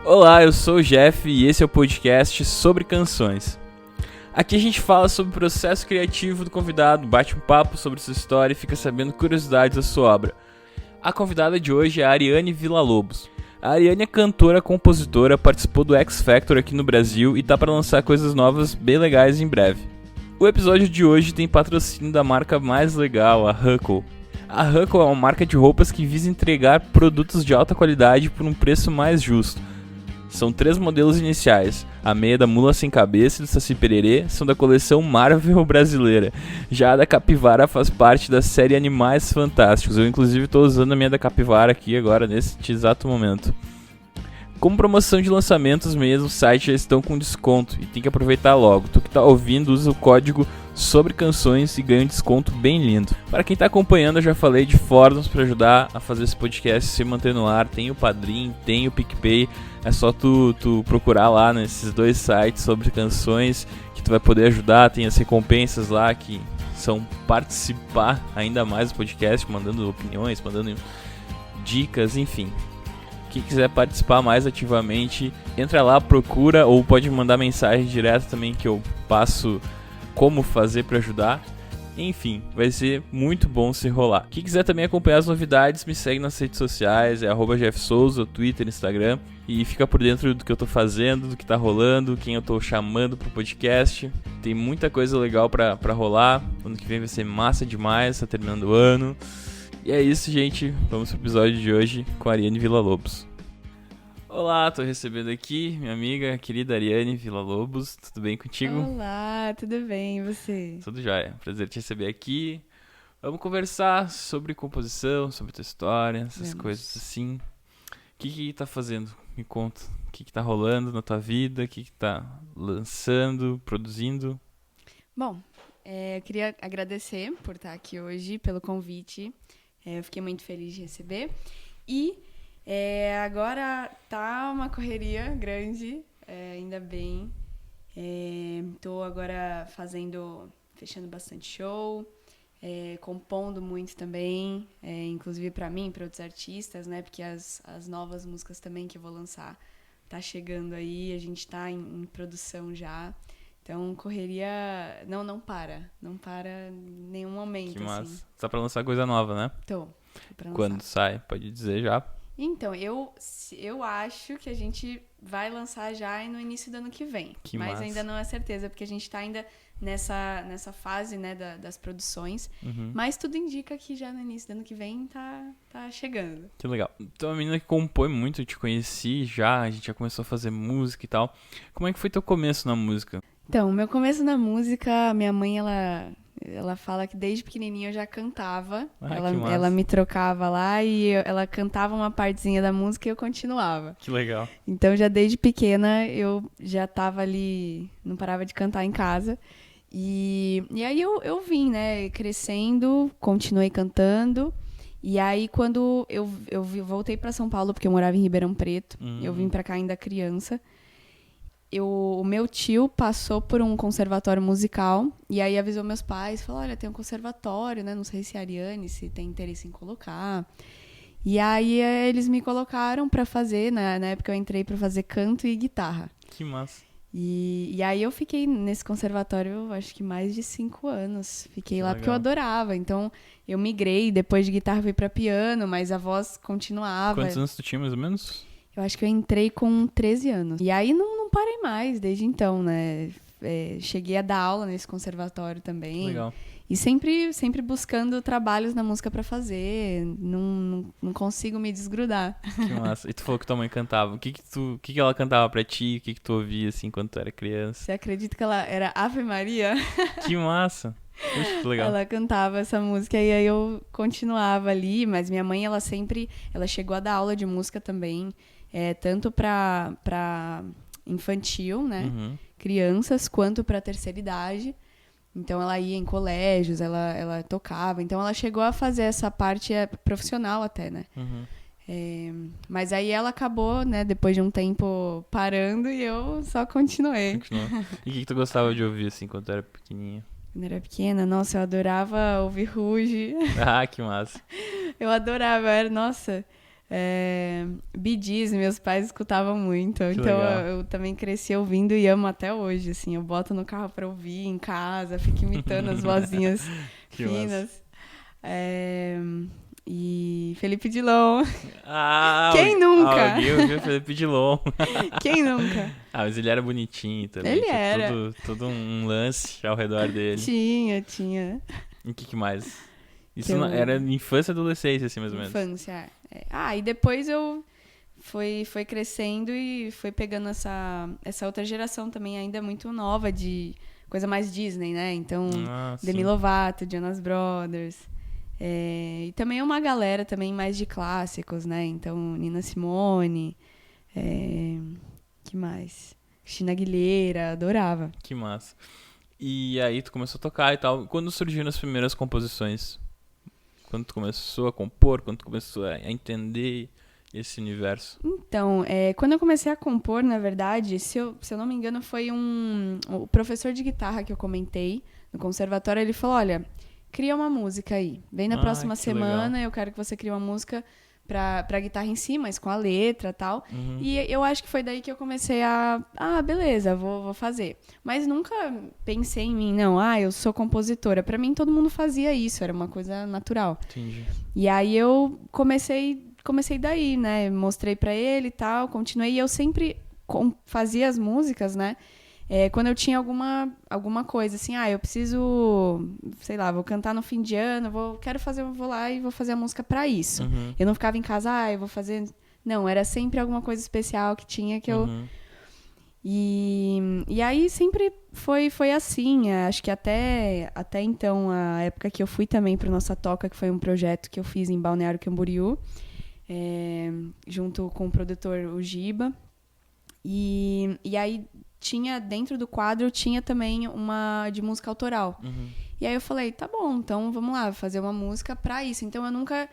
Olá, eu sou o Jeff e esse é o podcast sobre canções. Aqui a gente fala sobre o processo criativo do convidado, bate um papo sobre sua história e fica sabendo curiosidades da sua obra. A convidada de hoje é a Ariane Villa-Lobos. A Ariane é cantora, compositora, participou do X Factor aqui no Brasil e tá para lançar coisas novas bem legais em breve. O episódio de hoje tem patrocínio da marca mais legal, a Huckle. A Huckle é uma marca de roupas que visa entregar produtos de alta qualidade por um preço mais justo. São 3 modelos iniciais. A meia da Mula Sem Cabeça e do Saci Pererê são da coleção Marvel brasileira. Já a da Capivara faz parte da série Animais Fantásticos. Eu inclusive estou usando a minha da Capivara aqui agora, neste exato momento. Como promoção de lançamentos mesmo, os sites já estão com desconto e tem que aproveitar logo. Tu que tá ouvindo, usa o código sobre canções e ganha um desconto bem lindo. Para quem tá acompanhando, eu já falei de fóruns para ajudar a fazer esse podcast se manter no ar. Tem o Padrim, tem o PicPay. É só tu procurar lá nesses 2 sites sobre canções que tu vai poder ajudar. Tem as recompensas lá que são participar ainda mais do podcast, mandando opiniões, mandando dicas, enfim. Quem quiser participar mais ativamente, entra lá, procura, ou pode mandar mensagem direta também que eu passo como fazer para ajudar. Enfim, vai ser muito bom se rolar. Quem quiser também acompanhar as novidades, me segue nas redes sociais, é @JeffSouza, Twitter, Instagram, e fica por dentro do que eu tô fazendo, do que tá rolando, quem eu tô chamando pro podcast. Tem muita coisa legal pra rolar, ano que vem vai ser massa demais, tá terminando o ano. E é isso, gente, vamos pro episódio de hoje com a Ariane Villa-Lobos. Olá, tô recebendo aqui minha amiga querida Ariane Villa-Lobos, tudo bem contigo? Olá, tudo bem, e você? Tudo jóia, prazer te receber aqui. Vamos conversar sobre composição, sobre tua história, essas coisas assim. O que tá fazendo? Me conta. O que tá rolando na tua vida? O que tá lançando, produzindo? Bom, eu queria agradecer por estar aqui hoje, pelo convite. Eu fiquei muito feliz de receber. E agora tá uma correria grande, ainda bem. Tô agora fechando bastante show, compondo muito também, inclusive para mim, para outros artistas, né? Porque as novas músicas também que eu vou lançar tá chegando aí, a gente tá em produção já. Então, correria não para em nenhum momento. Que massa. Assim. Tá pra lançar coisa nova, né? Tô pra lançar. Quando sai? Pode dizer já? Então, eu acho que a gente vai lançar já no início do ano que vem. Que mas massa. Ainda não é certeza, porque a gente tá ainda nessa fase, né, das produções. Uhum. Mas tudo indica que já no início do ano que vem tá chegando. Que legal. Então, uma menina que compõe muito, eu te conheci já, a gente já começou a fazer música e tal. Como é que foi teu começo na música? Então, meu começo na música, minha mãe, ela fala que desde pequenininha eu já cantava. Ela me trocava lá e ela cantava uma partezinha da música e eu continuava. Que legal. Então, já desde pequena, eu já tava ali, não parava de cantar em casa. E aí eu vim, né, crescendo, continuei cantando. E aí, quando eu voltei para São Paulo, porque eu morava em Ribeirão Preto, eu vim para cá ainda criança. O meu tio passou por um conservatório musical e aí avisou meus pais, falou, olha, tem um conservatório, né? Não sei se a Ariane se tem interesse em colocar. E aí eles me colocaram pra fazer, né? Na época eu entrei pra fazer canto e guitarra. Que massa. E aí eu fiquei nesse conservatório, acho que mais de 5 anos. Fiquei lá porque eu adorava. Então eu migrei, depois de guitarra fui pra piano, mas a voz continuava. Quantos anos tu tinha mais ou menos? Eu acho que eu entrei com 13 anos. E aí não parei mais desde então, né? Cheguei a dar aula nesse conservatório também. Legal. E sempre buscando trabalhos na música pra fazer. Não consigo me desgrudar. Que massa. E tu falou que tua mãe cantava. O que ela cantava pra ti? O que tu ouvia assim quando tu era criança? Você acredita que ela era Ave Maria? Que massa. Puxa, que legal. Ela cantava essa música e aí eu continuava ali. Mas minha mãe, ela chegou a dar aula de música também. Tanto pra infantil, né? Uhum. Crianças, quanto pra terceira idade. Então, ela ia em colégios, ela tocava. Então, ela chegou a fazer essa parte profissional até, né? Uhum. Mas aí ela acabou, né? Depois de um tempo parando e eu só continuei. E o que tu gostava de ouvir, assim, quando tu era pequenininha? Quando eu era pequena, nossa, eu adorava ouvir Ruge. Ah, que massa. Eu adorava, nossa... Bee Gees, meus pais escutavam muito. Que Então legal. eu também cresci ouvindo e amo até hoje, assim. Eu boto no carro pra ouvir, em casa, fico imitando as vozinhas Que massa. finas. E Felipe Dilon. Ah, Quem nunca? alguém ouviu Felipe Dilon. Quem nunca? Ah, mas ele era bonitinho também. Ele tinha era. todo um lance ao redor dele. Tinha. E o que mais? Isso Que eu- era infância e adolescência, assim, mais ou menos. Infância. E depois eu foi crescendo e foi pegando essa outra geração também, ainda muito nova, de coisa mais Disney, né? Então, Ah, Demi sim. Lovato, Jonas Brothers. E também uma galera também mais de clássicos, né? Então, Nina Simone. Que mais? Christina Aguilera, adorava. Que massa. E aí tu começou a tocar e tal. Quando surgiram as primeiras composições? Quando tu começou a compor? Quando tu começou a entender esse universo? Então, quando eu comecei a compor, na verdade, se eu não me engano, foi o professor de guitarra que eu comentei no conservatório. Ele falou: olha, cria uma música aí. Vem na próxima Que semana, legal. eu quero que você crie uma música pra guitarra em si, mas com a letra e tal. Uhum. E eu acho que foi daí que eu comecei beleza, vou fazer. Mas nunca pensei em mim, não, eu sou compositora. Pra mim, todo mundo fazia isso, era uma coisa natural. Entendi. E aí eu comecei daí, né? Mostrei pra ele e tal, continuei. E eu sempre fazia as músicas, né? Quando eu tinha alguma coisa, assim, eu preciso, sei lá, vou cantar no fim de ano, vou lá e vou fazer a música pra isso. Uhum. Eu não ficava em casa, eu vou fazer... Não, era sempre alguma coisa especial que tinha que eu... Uhum. E aí sempre foi assim, acho que até então, a época que eu fui também pro Nossa Toca, que foi um projeto que eu fiz em Balneário Camboriú, junto com o produtor, o Giba. E aí tinha, dentro do quadro, tinha também uma de música autoral. Uhum. E aí eu falei, tá bom, então vamos lá, fazer uma música pra isso. Então eu nunca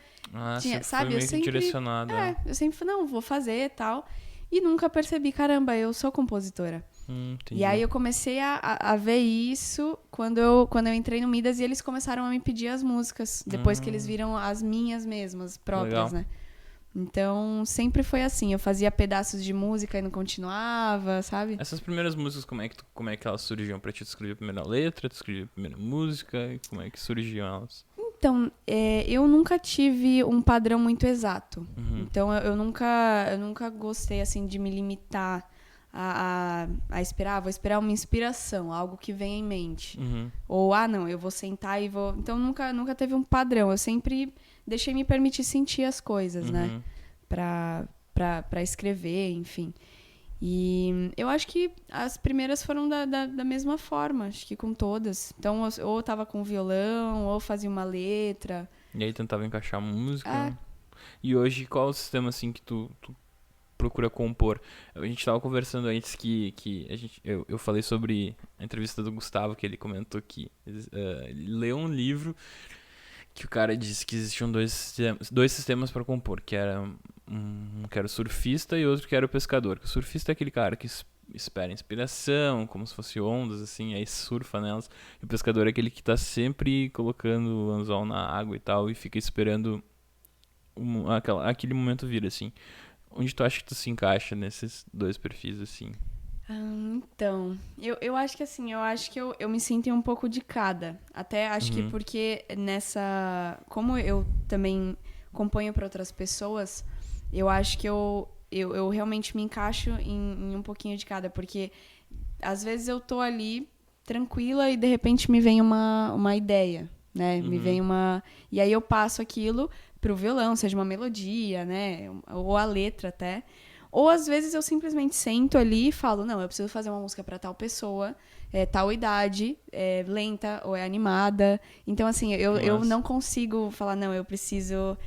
tinha, Sempre sabe, foi meio que direcionado. eu sempre falei, não, vou fazer e tal. E nunca percebi, caramba, eu sou compositora. Entendi. E aí eu comecei a ver isso quando eu entrei no Midas e eles começaram a me pedir as músicas, depois que eles viram as minhas mesmas, próprias, Legal. né? Então, sempre foi assim, eu fazia pedaços de música e não continuava, sabe? Essas primeiras músicas, como é que elas surgiam pra ti? Tu escrevia a primeira letra, tu escrevia a primeira música, e como é que surgiam elas? Então, eu nunca tive um padrão muito exato. Uhum. Então, eu nunca gostei, assim, de me limitar a esperar. Vou esperar uma inspiração, algo que venha em mente. Uhum. Ou, não, eu vou sentar e vou... Então, nunca teve um padrão. Eu sempre deixei me permitir sentir as coisas, né? Pra escrever, enfim. E eu acho que as primeiras foram da mesma forma, acho que com todas. Então, ou eu tava com violão, ou fazia uma letra. E aí tentava encaixar música. É. E hoje, qual é o sistema assim que tu procura compor? A gente tava conversando antes que eu falei sobre a entrevista do Gustavo, que ele comentou que ele leu um livro que o cara disse que existiam dois sistemas para compor, que era um que era o surfista e outro que era o pescador. O surfista é aquele cara que espera inspiração, como se fosse ondas, assim, aí surfa nelas. E o pescador é aquele que tá sempre colocando o anzol na água e tal, e fica esperando aquele momento vir, assim. Onde tu acha que tu se encaixa nesses dois perfis, assim? Então, eu acho que assim, eu me sinto em um pouco de cada. Até acho que porque como eu também componho para outras pessoas, eu acho que eu realmente me encaixo em um pouquinho de cada. Porque às vezes eu tô ali tranquila e de repente me vem uma ideia, né? Me vem e aí eu passo aquilo pro violão, seja uma melodia, né? Ou a letra até. Ou às vezes eu simplesmente sento ali e falo, não, eu preciso fazer uma música pra tal pessoa, tal idade, lenta ou é animada. Então, assim, eu não consigo falar, não, eu preciso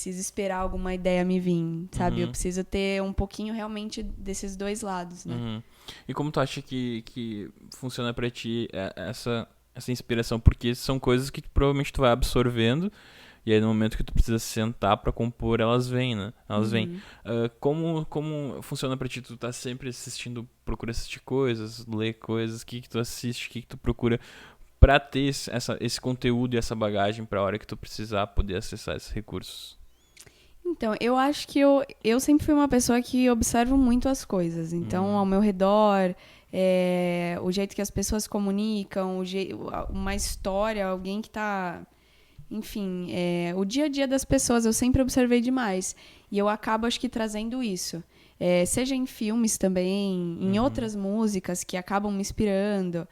esperar alguma ideia me vir, sabe? Eu preciso ter um pouquinho realmente desses dois lados, né? E como tu acha que funciona pra ti essa inspiração? Porque são coisas que provavelmente tu vai absorvendo. E aí no momento que tu precisa sentar pra compor, elas vêm, né? Elas vêm. Como funciona pra ti? Tu tá sempre procura assistir coisas, ler coisas, o que tu assiste, o que tu procura pra ter esse conteúdo e essa bagagem pra hora que tu precisar poder acessar esses recursos? Então, eu acho que eu sempre fui uma pessoa que observo muito as coisas. Então, ao meu redor, o jeito que as pessoas se comunicam, uma história, alguém que tá... Enfim, o dia a dia das pessoas eu sempre observei demais. E eu acabo, acho que, trazendo isso. Seja em filmes também, em outras músicas que acabam me inspirando.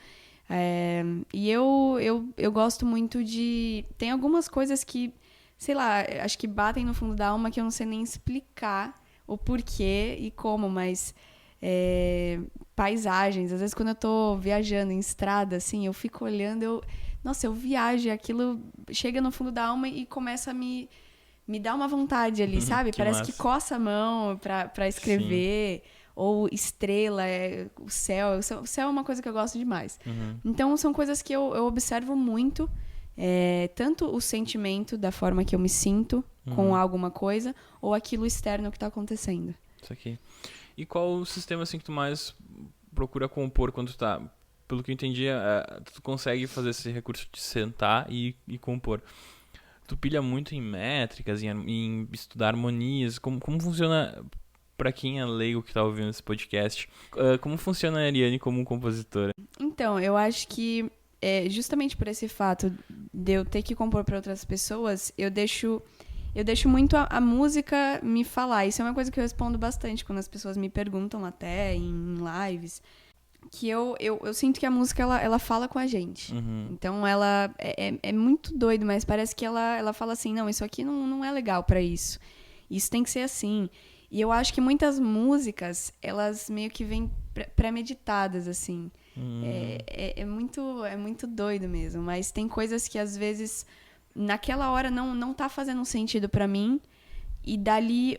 E eu gosto muito de... Tem algumas coisas que, sei lá, acho que batem no fundo da alma que eu não sei nem explicar o porquê e como, mas... paisagens, às vezes quando eu tô viajando em estrada, assim, eu fico olhando, nossa, eu viajo e aquilo chega no fundo da alma e começa a me dá uma vontade ali, sabe? Que Parece massa. que coça a mão pra escrever. Sim. Ou estrela, o céu. O céu é uma coisa que eu gosto demais. Então, são coisas que eu observo muito. Tanto o sentimento da forma que eu me sinto com alguma coisa, ou aquilo externo que tá acontecendo. Isso aqui. E qual o sistema assim que tu mais procura compor quando tu tá... Pelo que eu entendi, tu consegue fazer esse recurso de sentar e compor. Tu pilha muito em métricas, em estudar harmonias. Como funciona, pra quem é leigo que tá ouvindo esse podcast, como funciona a Ariane como compositora? Então, eu acho que justamente por esse fato de eu ter que compor para outras pessoas, eu deixo muito a música me falar. Isso é uma coisa que eu respondo bastante quando as pessoas me perguntam até em lives. Que eu sinto que a música, ela fala com a gente. Então, ela é muito doido, mas parece que ela fala assim, não, isso aqui não é legal pra isso. Isso tem que ser assim. E eu acho que muitas músicas, elas meio que vêm pré-meditadas, assim. É muito doido mesmo. Mas tem coisas que, às vezes, naquela hora não tá fazendo sentido pra mim. E dali...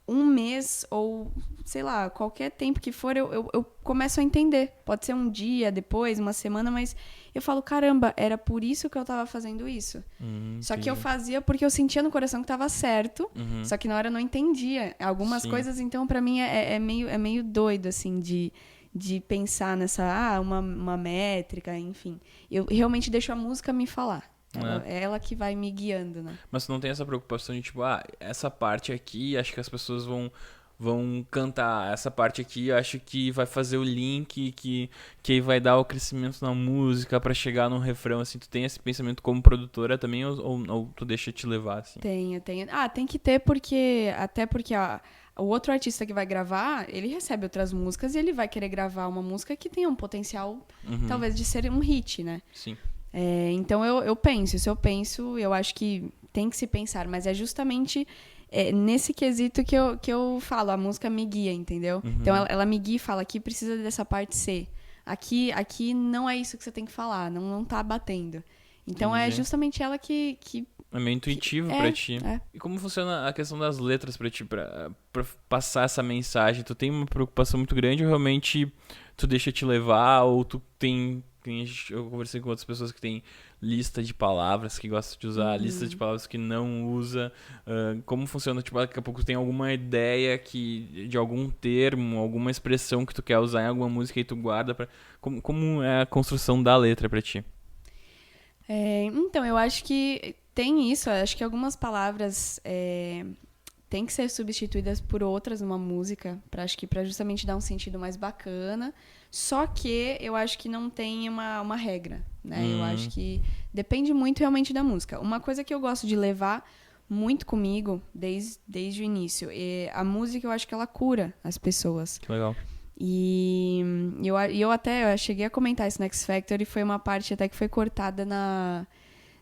um mês ou, sei lá, qualquer tempo que for, eu começo a entender. Pode ser um dia, depois, uma semana, mas eu falo, caramba, era por isso que eu tava fazendo isso. Só que eu fazia porque eu sentia no coração que tava certo, só que na hora eu não entendia. Algumas coisas, então, pra mim, é meio doido, assim, de pensar nessa, uma métrica, enfim. Eu realmente deixo a música me falar. É ela que vai me guiando, né? Mas tu não tem essa preocupação de, tipo, essa parte aqui, acho que as pessoas vão cantar. Essa parte aqui, acho que vai fazer o link, que aí vai dar o crescimento na música pra chegar num refrão, assim. Tu tem esse pensamento como produtora também, ou tu deixa te levar, assim? Tenho. Tem que ter, até porque o outro artista que vai gravar, ele recebe outras músicas e ele vai querer gravar uma música que tenha um potencial, talvez, de ser um hit, né? Sim. Então eu penso, se eu penso, eu acho que tem que se pensar, mas é justamente nesse quesito que eu falo, a música me guia, entendeu? Então ela me guia e fala, aqui precisa dessa parte C, aqui não é isso que você tem que falar, não tá batendo. Então é justamente ela que é meio intuitivo pra ti. E como funciona a questão das letras pra ti, pra passar essa mensagem? Tu tem uma preocupação muito grande ou realmente tu deixa te levar, ou tu tem... Eu conversei com outras pessoas que tem lista de palavras que gostam de usar, lista de palavras que não usa. Como funciona? Tipo, daqui a pouco tem alguma ideia de algum termo, alguma expressão que tu quer usar em alguma música e tu guarda pra... Como é a construção da letra pra ti? Então, eu acho que tem isso. Eu acho que algumas palavras têm que ser substituídas por outras numa música, pra justamente dar um sentido mais bacana. Só que eu acho que não tem uma regra, né? Eu acho que depende muito realmente da música. Uma coisa que eu gosto de levar muito comigo desde o início, a música, eu acho que ela cura as pessoas. Que legal. E eu até cheguei a comentar isso no X Factor e foi uma parte até que foi cortada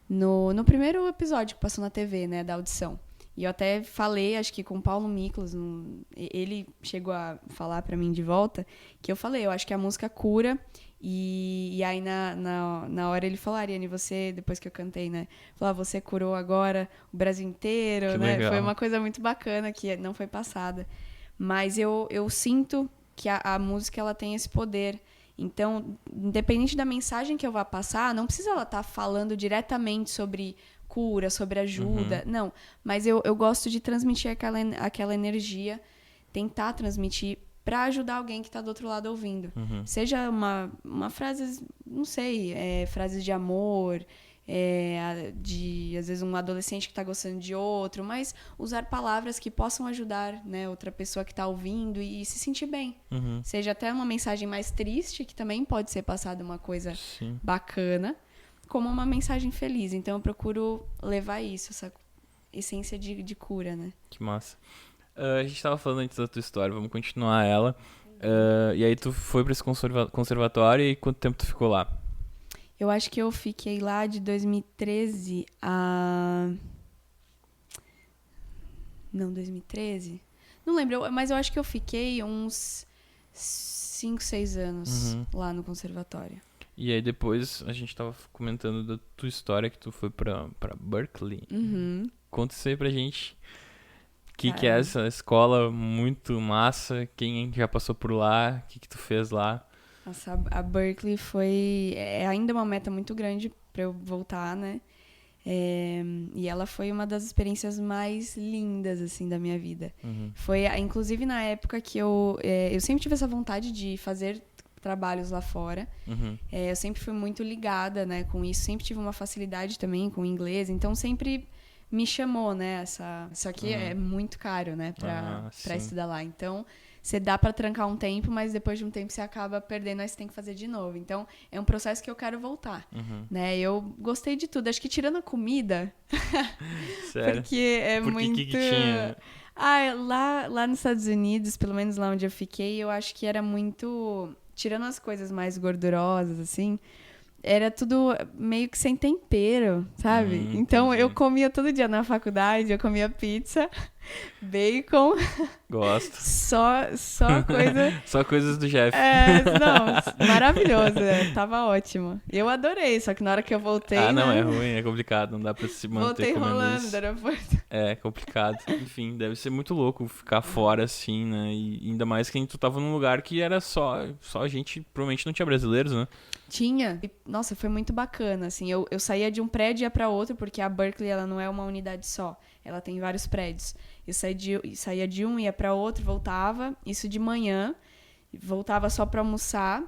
no primeiro episódio que passou na TV, né, da audição. E eu até falei, acho que com o Paulo Miklos, ele chegou a falar pra mim de volta, que eu falei, eu acho que a música cura, e aí na hora ele falou, Ariane, você, depois que eu cantei, né, falou, você curou agora o Brasil inteiro, que né, legal. Foi uma coisa muito bacana que não foi passada. Mas eu sinto que a música, ela tem esse poder. Então, independente da mensagem que eu vá passar, não precisa ela estar falando diretamente sobre cura, sobre ajuda, não. Mas eu gosto de transmitir aquela energia, tentar transmitir para ajudar alguém que está do outro lado ouvindo. Seja uma frase, não sei, frases de amor, de, às vezes, um adolescente que está gostando de outro, mas usar palavras que possam ajudar, né, outra pessoa que está ouvindo e se sentir bem. Seja até uma mensagem mais triste, que também pode ser passada uma coisa bacana, como uma mensagem feliz. Então, eu procuro levar isso, essa essência de cura, né? Que massa. A gente tava falando antes da tua história, vamos continuar ela. E aí tu foi pra esse conservatório e quanto tempo tu ficou lá? Eu acho que eu fiquei lá de 2013 a... Não, 2013? Não lembro, mas eu acho que eu fiquei uns 5, 6 anos lá no conservatório. E aí depois a gente tava comentando da tua história, que tu foi pra Berkeley. Conta isso aí pra gente. O que é essa escola muito massa? Quem já passou por lá? O que tu fez lá? Nossa, a Berkeley foi... É ainda uma meta muito grande pra eu voltar, né? E ela foi uma das experiências mais lindas, assim, da minha vida. Foi, inclusive, na época que eu sempre tive essa vontade de fazer trabalhos lá fora. Eu sempre fui muito ligada, né, com isso. Sempre tive uma facilidade também com o inglês. Então, sempre me chamou, né? Só que é muito caro, né? Pra estudar lá. Então, você dá pra trancar um tempo, mas depois de um tempo você acaba perdendo, aí você tem que fazer de novo. Então, é um processo que eu quero voltar, né? Eu gostei de tudo. Acho que tirando a comida... Sério? Porque muito... que tinha? Lá nos Estados Unidos, pelo menos lá onde eu fiquei, eu acho que era muito... Tirando as coisas mais gordurosas, assim... Era tudo meio que sem tempero, sabe? Então, eu comia todo dia na faculdade, eu comia pizza, bacon. Gosto. Só coisa... Só coisas do chefe. Não, maravilhoso, tava ótimo. Eu adorei, só que na hora que eu voltei... Não, é ruim, é complicado, não dá pra se manter voltei comendo rolando isso. do aeroporto. É complicado. Enfim, deve ser muito louco ficar fora assim, né? E ainda mais que tu tava num lugar que era só gente, provavelmente não tinha brasileiros, né? Tinha. E, nossa, foi muito bacana, assim. Eu saía de um prédio e ia pra outro, porque a Berkeley, ela não é uma unidade só. Ela tem vários prédios. Eu saía de um, ia pra outro, voltava. Isso de manhã. Voltava só pra almoçar.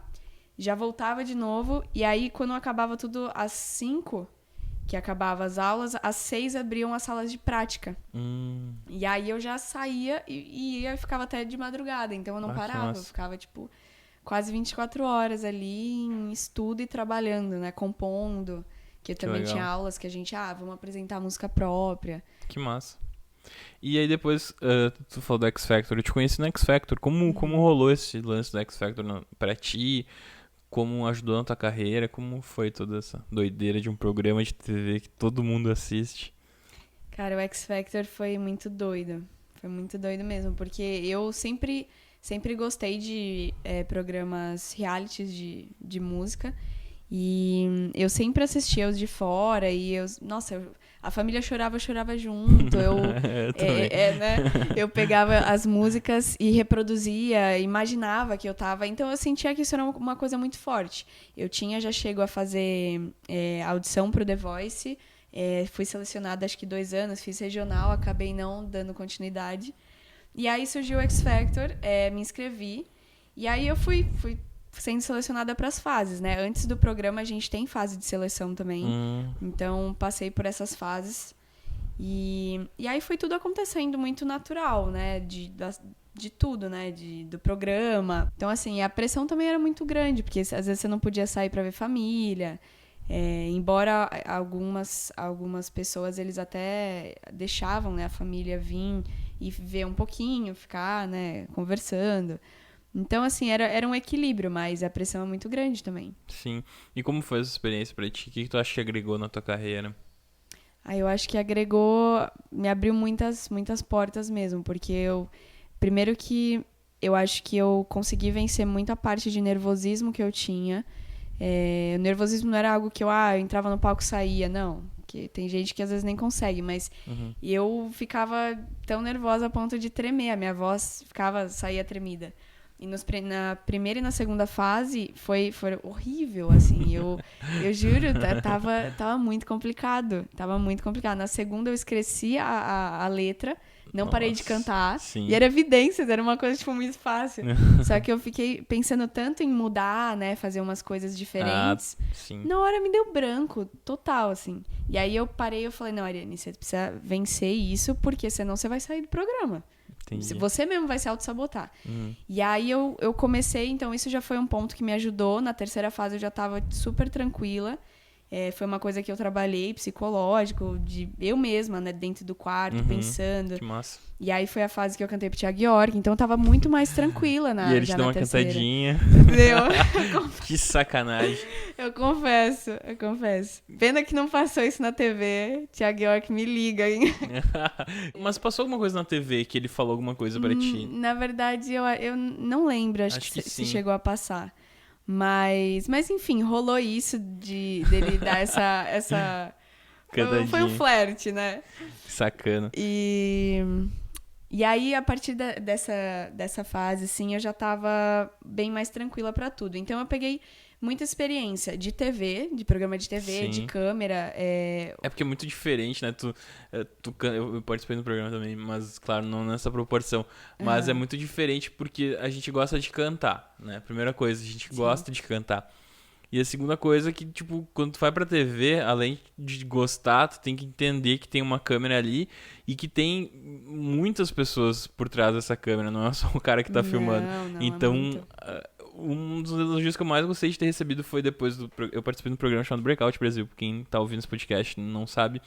Já voltava de novo. E aí, quando acabava tudo às 5, que acabava as aulas, às 6 abriam as salas de prática. E aí, eu já saía e ia, ficava até de madrugada. Então, eu não parava. Eu ficava, tipo... quase 24 horas ali em estudo e trabalhando, né? Compondo. Que também legal. tinha aulas que a gente, vamos apresentar música própria. Que massa. E aí depois, tu falou do X Factor. Eu te conheci no X Factor. Como rolou esse lance do X Factor pra ti? Como ajudou na tua carreira? Como foi toda essa doideira de um programa de TV que todo mundo assiste? Cara, o X Factor foi muito doido. Foi muito doido mesmo. Porque eu sempre gostei de programas realities de música. E eu sempre assistia os de fora. E a família chorava, eu chorava junto. Né? Eu pegava as músicas e reproduzia, imaginava que eu tava... Então eu sentia que isso era uma coisa muito forte. Eu já chego a fazer audição pro The Voice. Fui selecionada acho que 2 anos, fiz regional, acabei não dando continuidade. E aí surgiu o X Factor, me inscrevi. E aí eu fui sendo selecionada para as fases, né? Antes do programa a gente tem fase de seleção também. Então passei por essas fases. E aí foi tudo acontecendo muito natural, né? De tudo, né? Do programa. Então, assim, a pressão também era muito grande, porque às vezes você não podia sair para ver família. Embora algumas pessoas, eles até deixavam, né, a família vir e ver um pouquinho, ficar, né, conversando. Então, assim, era um equilíbrio, mas a pressão é muito grande também. Sim. E como foi essa experiência pra ti? O que tu acha que agregou na tua carreira? Eu acho que me abriu muitas, muitas portas mesmo, porque primeiro que eu acho que eu consegui vencer muito a parte de nervosismo que eu tinha. O nervosismo não era algo que eu entrava no palco e saía, não. Porque tem gente que às vezes nem consegue, mas eu ficava tão nervosa a ponto de tremer, a minha voz saía tremida. E na primeira e na segunda fase foi horrível, assim. Eu juro, tava muito complicado. Tava muito complicado. Na segunda eu esqueci a letra, não parei de cantar. Sim. E era evidências, era uma coisa, tipo, muito fácil. Só que eu fiquei pensando tanto em mudar, né? Fazer umas coisas diferentes. Sim. Na hora me deu branco, total, assim. E aí eu parei e falei, não, Ariane, você precisa vencer isso, porque senão você vai sair do programa. Entendi. Você mesmo vai se auto-sabotar. E aí eu comecei, então isso já foi um ponto que me ajudou. Na terceira fase eu já tava super tranquila. Foi uma coisa que eu trabalhei, psicológico, de eu mesma, né, dentro do quarto, pensando. Que massa. E aí foi a fase que eu cantei pro Thiago York, então eu tava muito mais tranquila E ele te já deu na uma terceira. cantadinha. Deu. Que sacanagem. Eu confesso. Pena que não passou isso na TV. Thiago York, me liga, hein? Mas passou alguma coisa na TV que ele falou alguma coisa pra ti? Na verdade, eu não lembro, acho que se chegou a passar. Mas enfim, rolou isso dele dar essa... Cantadinha. Foi um flerte, né? Sacana. E aí, a partir dessa fase, assim, eu já tava bem mais tranquila pra tudo. Então, eu peguei muita experiência de TV, de programa de TV, Sim. de câmera. É porque é muito diferente, né? Eu participei do programa também, mas, claro, não nessa proporção. Mas é muito diferente porque a gente gosta de cantar, né? Primeira coisa, a gente gosta de cantar. E a segunda coisa é que, tipo, quando tu vai pra TV, além de gostar, tu tem que entender que tem uma câmera ali e que tem muitas pessoas por trás dessa câmera, não é só o cara que tá filmando. Não, então, um dos elogios que eu mais gostei de ter recebido foi depois eu participei de um programa chamado Breakout Brasil, quem tá ouvindo esse podcast não sabe,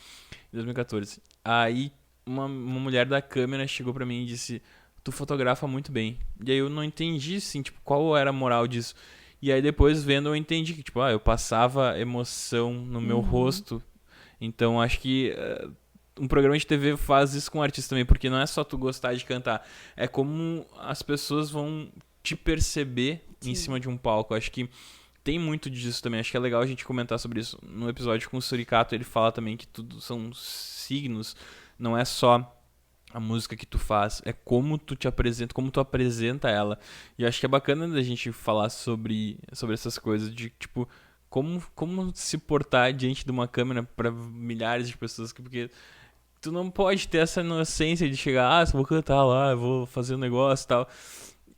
em 2014. Aí, uma mulher da câmera chegou pra mim e disse, tu fotografa muito bem. E aí eu não entendi, assim, tipo, qual era a moral disso. E aí depois vendo eu entendi que, tipo, eu passava emoção no meu rosto. Então acho que um programa de TV faz isso com o artista também, porque não é só tu gostar de cantar, é como as pessoas vão te perceber em cima de um palco. Acho que tem muito disso também, acho que é legal a gente comentar sobre isso. No episódio com o Suricato ele fala também que tudo são signos, não é só a música que tu faz, é como tu te apresenta, como tu apresenta ela. E eu acho que é bacana da gente falar sobre essas coisas, de tipo, como se portar diante de uma câmera para milhares de pessoas, porque tu não pode ter essa inocência de chegar, vou cantar lá, vou fazer um negócio e tal.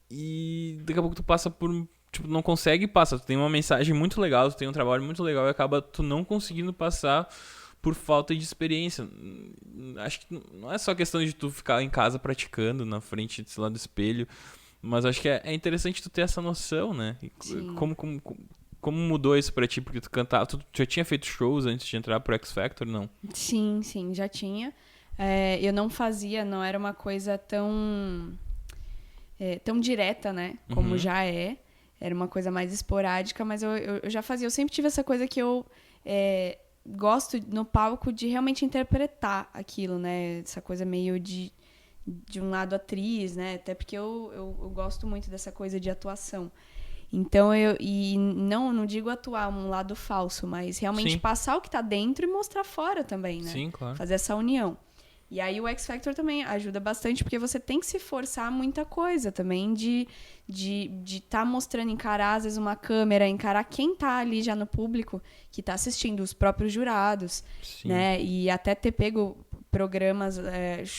E daqui a pouco tu passa por, tipo, não consegue passar, tu tem uma mensagem muito legal, tu tem um trabalho muito legal e acaba tu não conseguindo passar por falta de experiência. Acho que não é só questão de tu ficar em casa praticando na frente, sei lá, do espelho, mas acho que é interessante tu ter essa noção, né? Como mudou isso pra ti? Porque tu cantava, tu já tinha feito shows antes de entrar pro X Factor, não? Sim, já tinha. Eu não fazia, não era uma coisa tão direta, né? Como já é. Era uma coisa mais esporádica, mas eu já fazia. Eu sempre tive essa coisa que eu gosto no palco de realmente interpretar aquilo, né? Essa coisa meio de um lado atriz, né? Até porque eu gosto muito dessa coisa de atuação. Então, não digo atuar um lado falso, mas realmente passar o que tá dentro e mostrar fora também, né? Sim, claro. Fazer essa união. E aí o X Factor também ajuda bastante, porque você tem que se forçar muita coisa também, de tá mostrando, encarar às vezes uma câmera, encarar quem tá ali já no público, que tá assistindo, os próprios jurados, né? E até ter pego programas,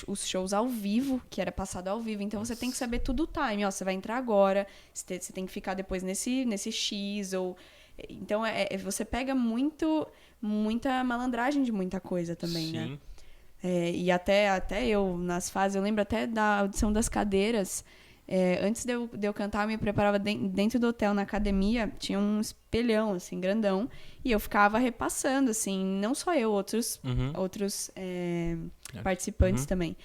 os shows ao vivo, que era passado ao vivo, então você tem que saber tudo o time, você vai entrar agora, você tem que ficar depois nesse X, ou... Então, você pega muita malandragem de muita coisa também, né? E até eu, nas fases, eu lembro até da audição das cadeiras. Antes de eu cantar, eu me preparava dentro do hotel, na academia, tinha um espelhão, assim, grandão, e eu ficava repassando, assim, não só eu, outros participantes também.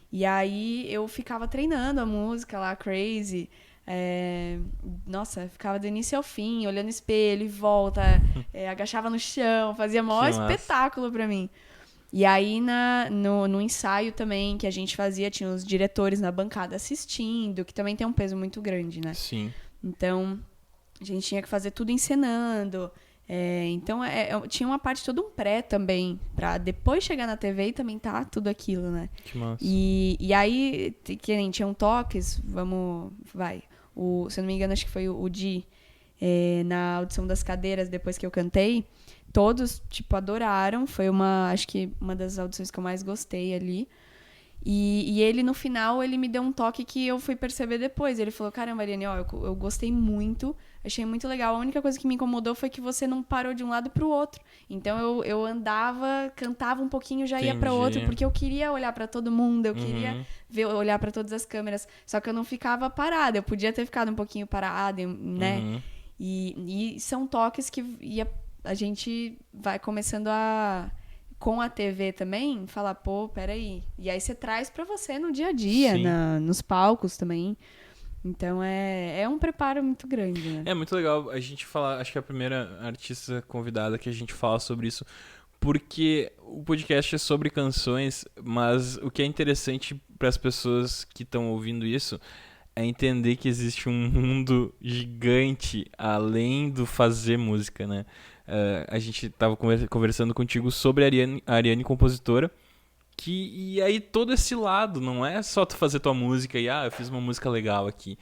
E aí eu ficava treinando a música lá, Crazy. Nossa, ficava do início ao fim, olhando no espelho e volta, agachava no chão, fazia maior espetáculo pra mim. E aí, no ensaio também que a gente fazia, tinha os diretores na bancada assistindo, que também tem um peso muito grande, né? Sim. Então, a gente tinha que fazer tudo encenando. Então, tinha uma parte, todo um pré também, pra depois chegar na TV e também tá tudo aquilo, né? Que massa. E aí, que nem tinham toques, se eu não me engano, acho que foi o Di, na audição das cadeiras, depois que eu cantei, todos, tipo, adoraram. Foi acho que uma das audições que eu mais gostei ali. E ele, no final, ele me deu um toque que eu fui perceber depois. Ele falou, caramba, Ariane, ó, eu gostei muito, achei muito legal. A única coisa que me incomodou foi que você não parou de um lado pro outro. Então, eu andava, cantava um pouquinho, já ia pra outro, porque eu queria olhar pra todo mundo, eu queria olhar pra todas as câmeras. Só que eu não ficava parada, eu podia ter ficado um pouquinho parada, né? E são toques que a gente vai começando com a TV também, falar, pô, peraí. E aí você traz pra você no dia a dia, nos palcos também. Então é um preparo muito grande, né? É muito legal a gente falar, acho que é a primeira artista convidada que a gente fala sobre isso, porque o podcast é sobre canções, mas o que é interessante para as pessoas que estão ouvindo isso é entender que existe um mundo gigante além do fazer música, né? A gente estava conversando contigo sobre a Ariane compositora, e aí todo esse lado, não é só tu fazer tua música e eu fiz uma música legal aqui.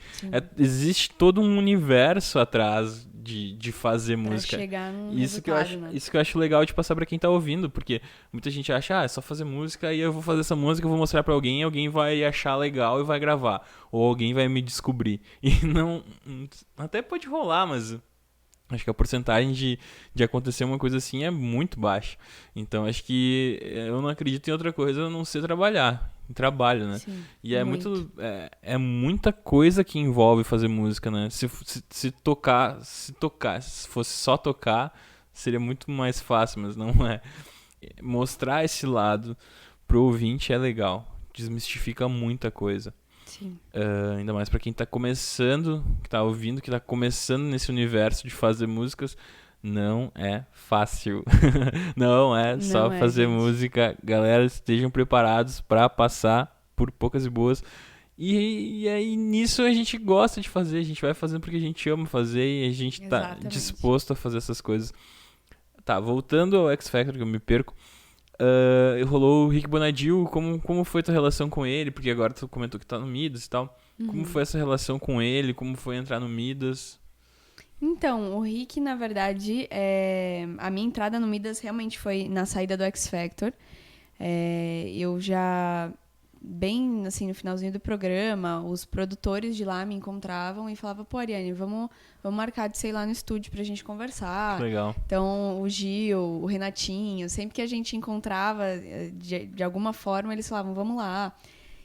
Existe todo um universo atrás de fazer música. Pra chegar num isso que eu acho, né? isso que eu acho legal de passar pra quem tá ouvindo, porque muita gente acha, é só fazer música e eu vou fazer essa música, eu vou mostrar pra alguém vai achar legal e vai gravar, ou alguém vai me descobrir. E não, até pode rolar, mas acho que a porcentagem de acontecer uma coisa assim é muito baixa. Então acho que eu não acredito em outra coisa a não ser trabalhar. Em trabalho, né? Sim, e é é muita coisa que envolve fazer música, né? Se fosse só tocar, seria muito mais fácil, mas não é. Mostrar esse lado pro ouvinte é legal. Desmistifica muita coisa. Sim. Ainda mais pra quem tá começando, que tá ouvindo, que tá começando nesse universo de fazer músicas, não é fácil. Não é só fazer música. Galera, estejam preparados pra passar por poucas e boas. E aí nisso a gente gosta de fazer, a gente vai fazendo porque a gente ama fazer e a gente tá disposto a fazer essas coisas. Tá, voltando ao X Factor, que eu me perco. Rolou o Rick Bonadio, como foi tua relação com ele? Porque agora tu comentou que tá no Midas e tal. Como foi essa relação com ele? Como foi entrar no Midas? Então, o Rick, na verdade, a minha entrada no Midas realmente foi na saída do X Factor. Eu já, bem assim, no finalzinho do programa, os produtores de lá me encontravam e falavam, pô, Ariane, vamos marcar de sei lá no estúdio pra gente conversar. Legal. Então, o Gil, o Renatinho, sempre que a gente encontrava, de alguma forma, eles falavam, vamos lá.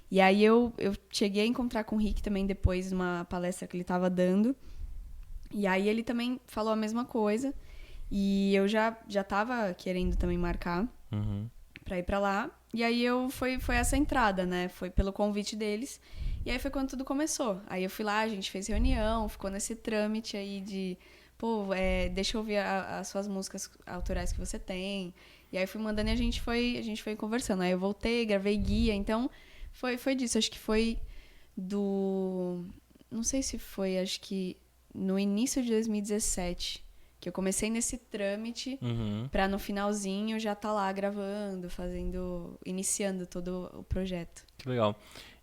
E aí eu cheguei a encontrar com o Rick também depois, numa palestra que ele estava dando. E aí ele também falou a mesma coisa. E eu já tava querendo também marcar pra ir pra lá. E aí foi essa entrada, né? Foi pelo convite deles. E aí foi quando tudo começou. Aí eu fui lá, a gente fez reunião, ficou nesse trâmite aí de... Pô, deixa eu ouvir as suas músicas autorais que você tem. E aí fui mandando e a gente foi conversando. Aí eu voltei, gravei guia. Então, foi disso. Acho que foi não sei se foi, acho que no início de 2017, que eu comecei nesse trâmite pra no finalzinho já tá lá gravando, iniciando todo o projeto. Que legal.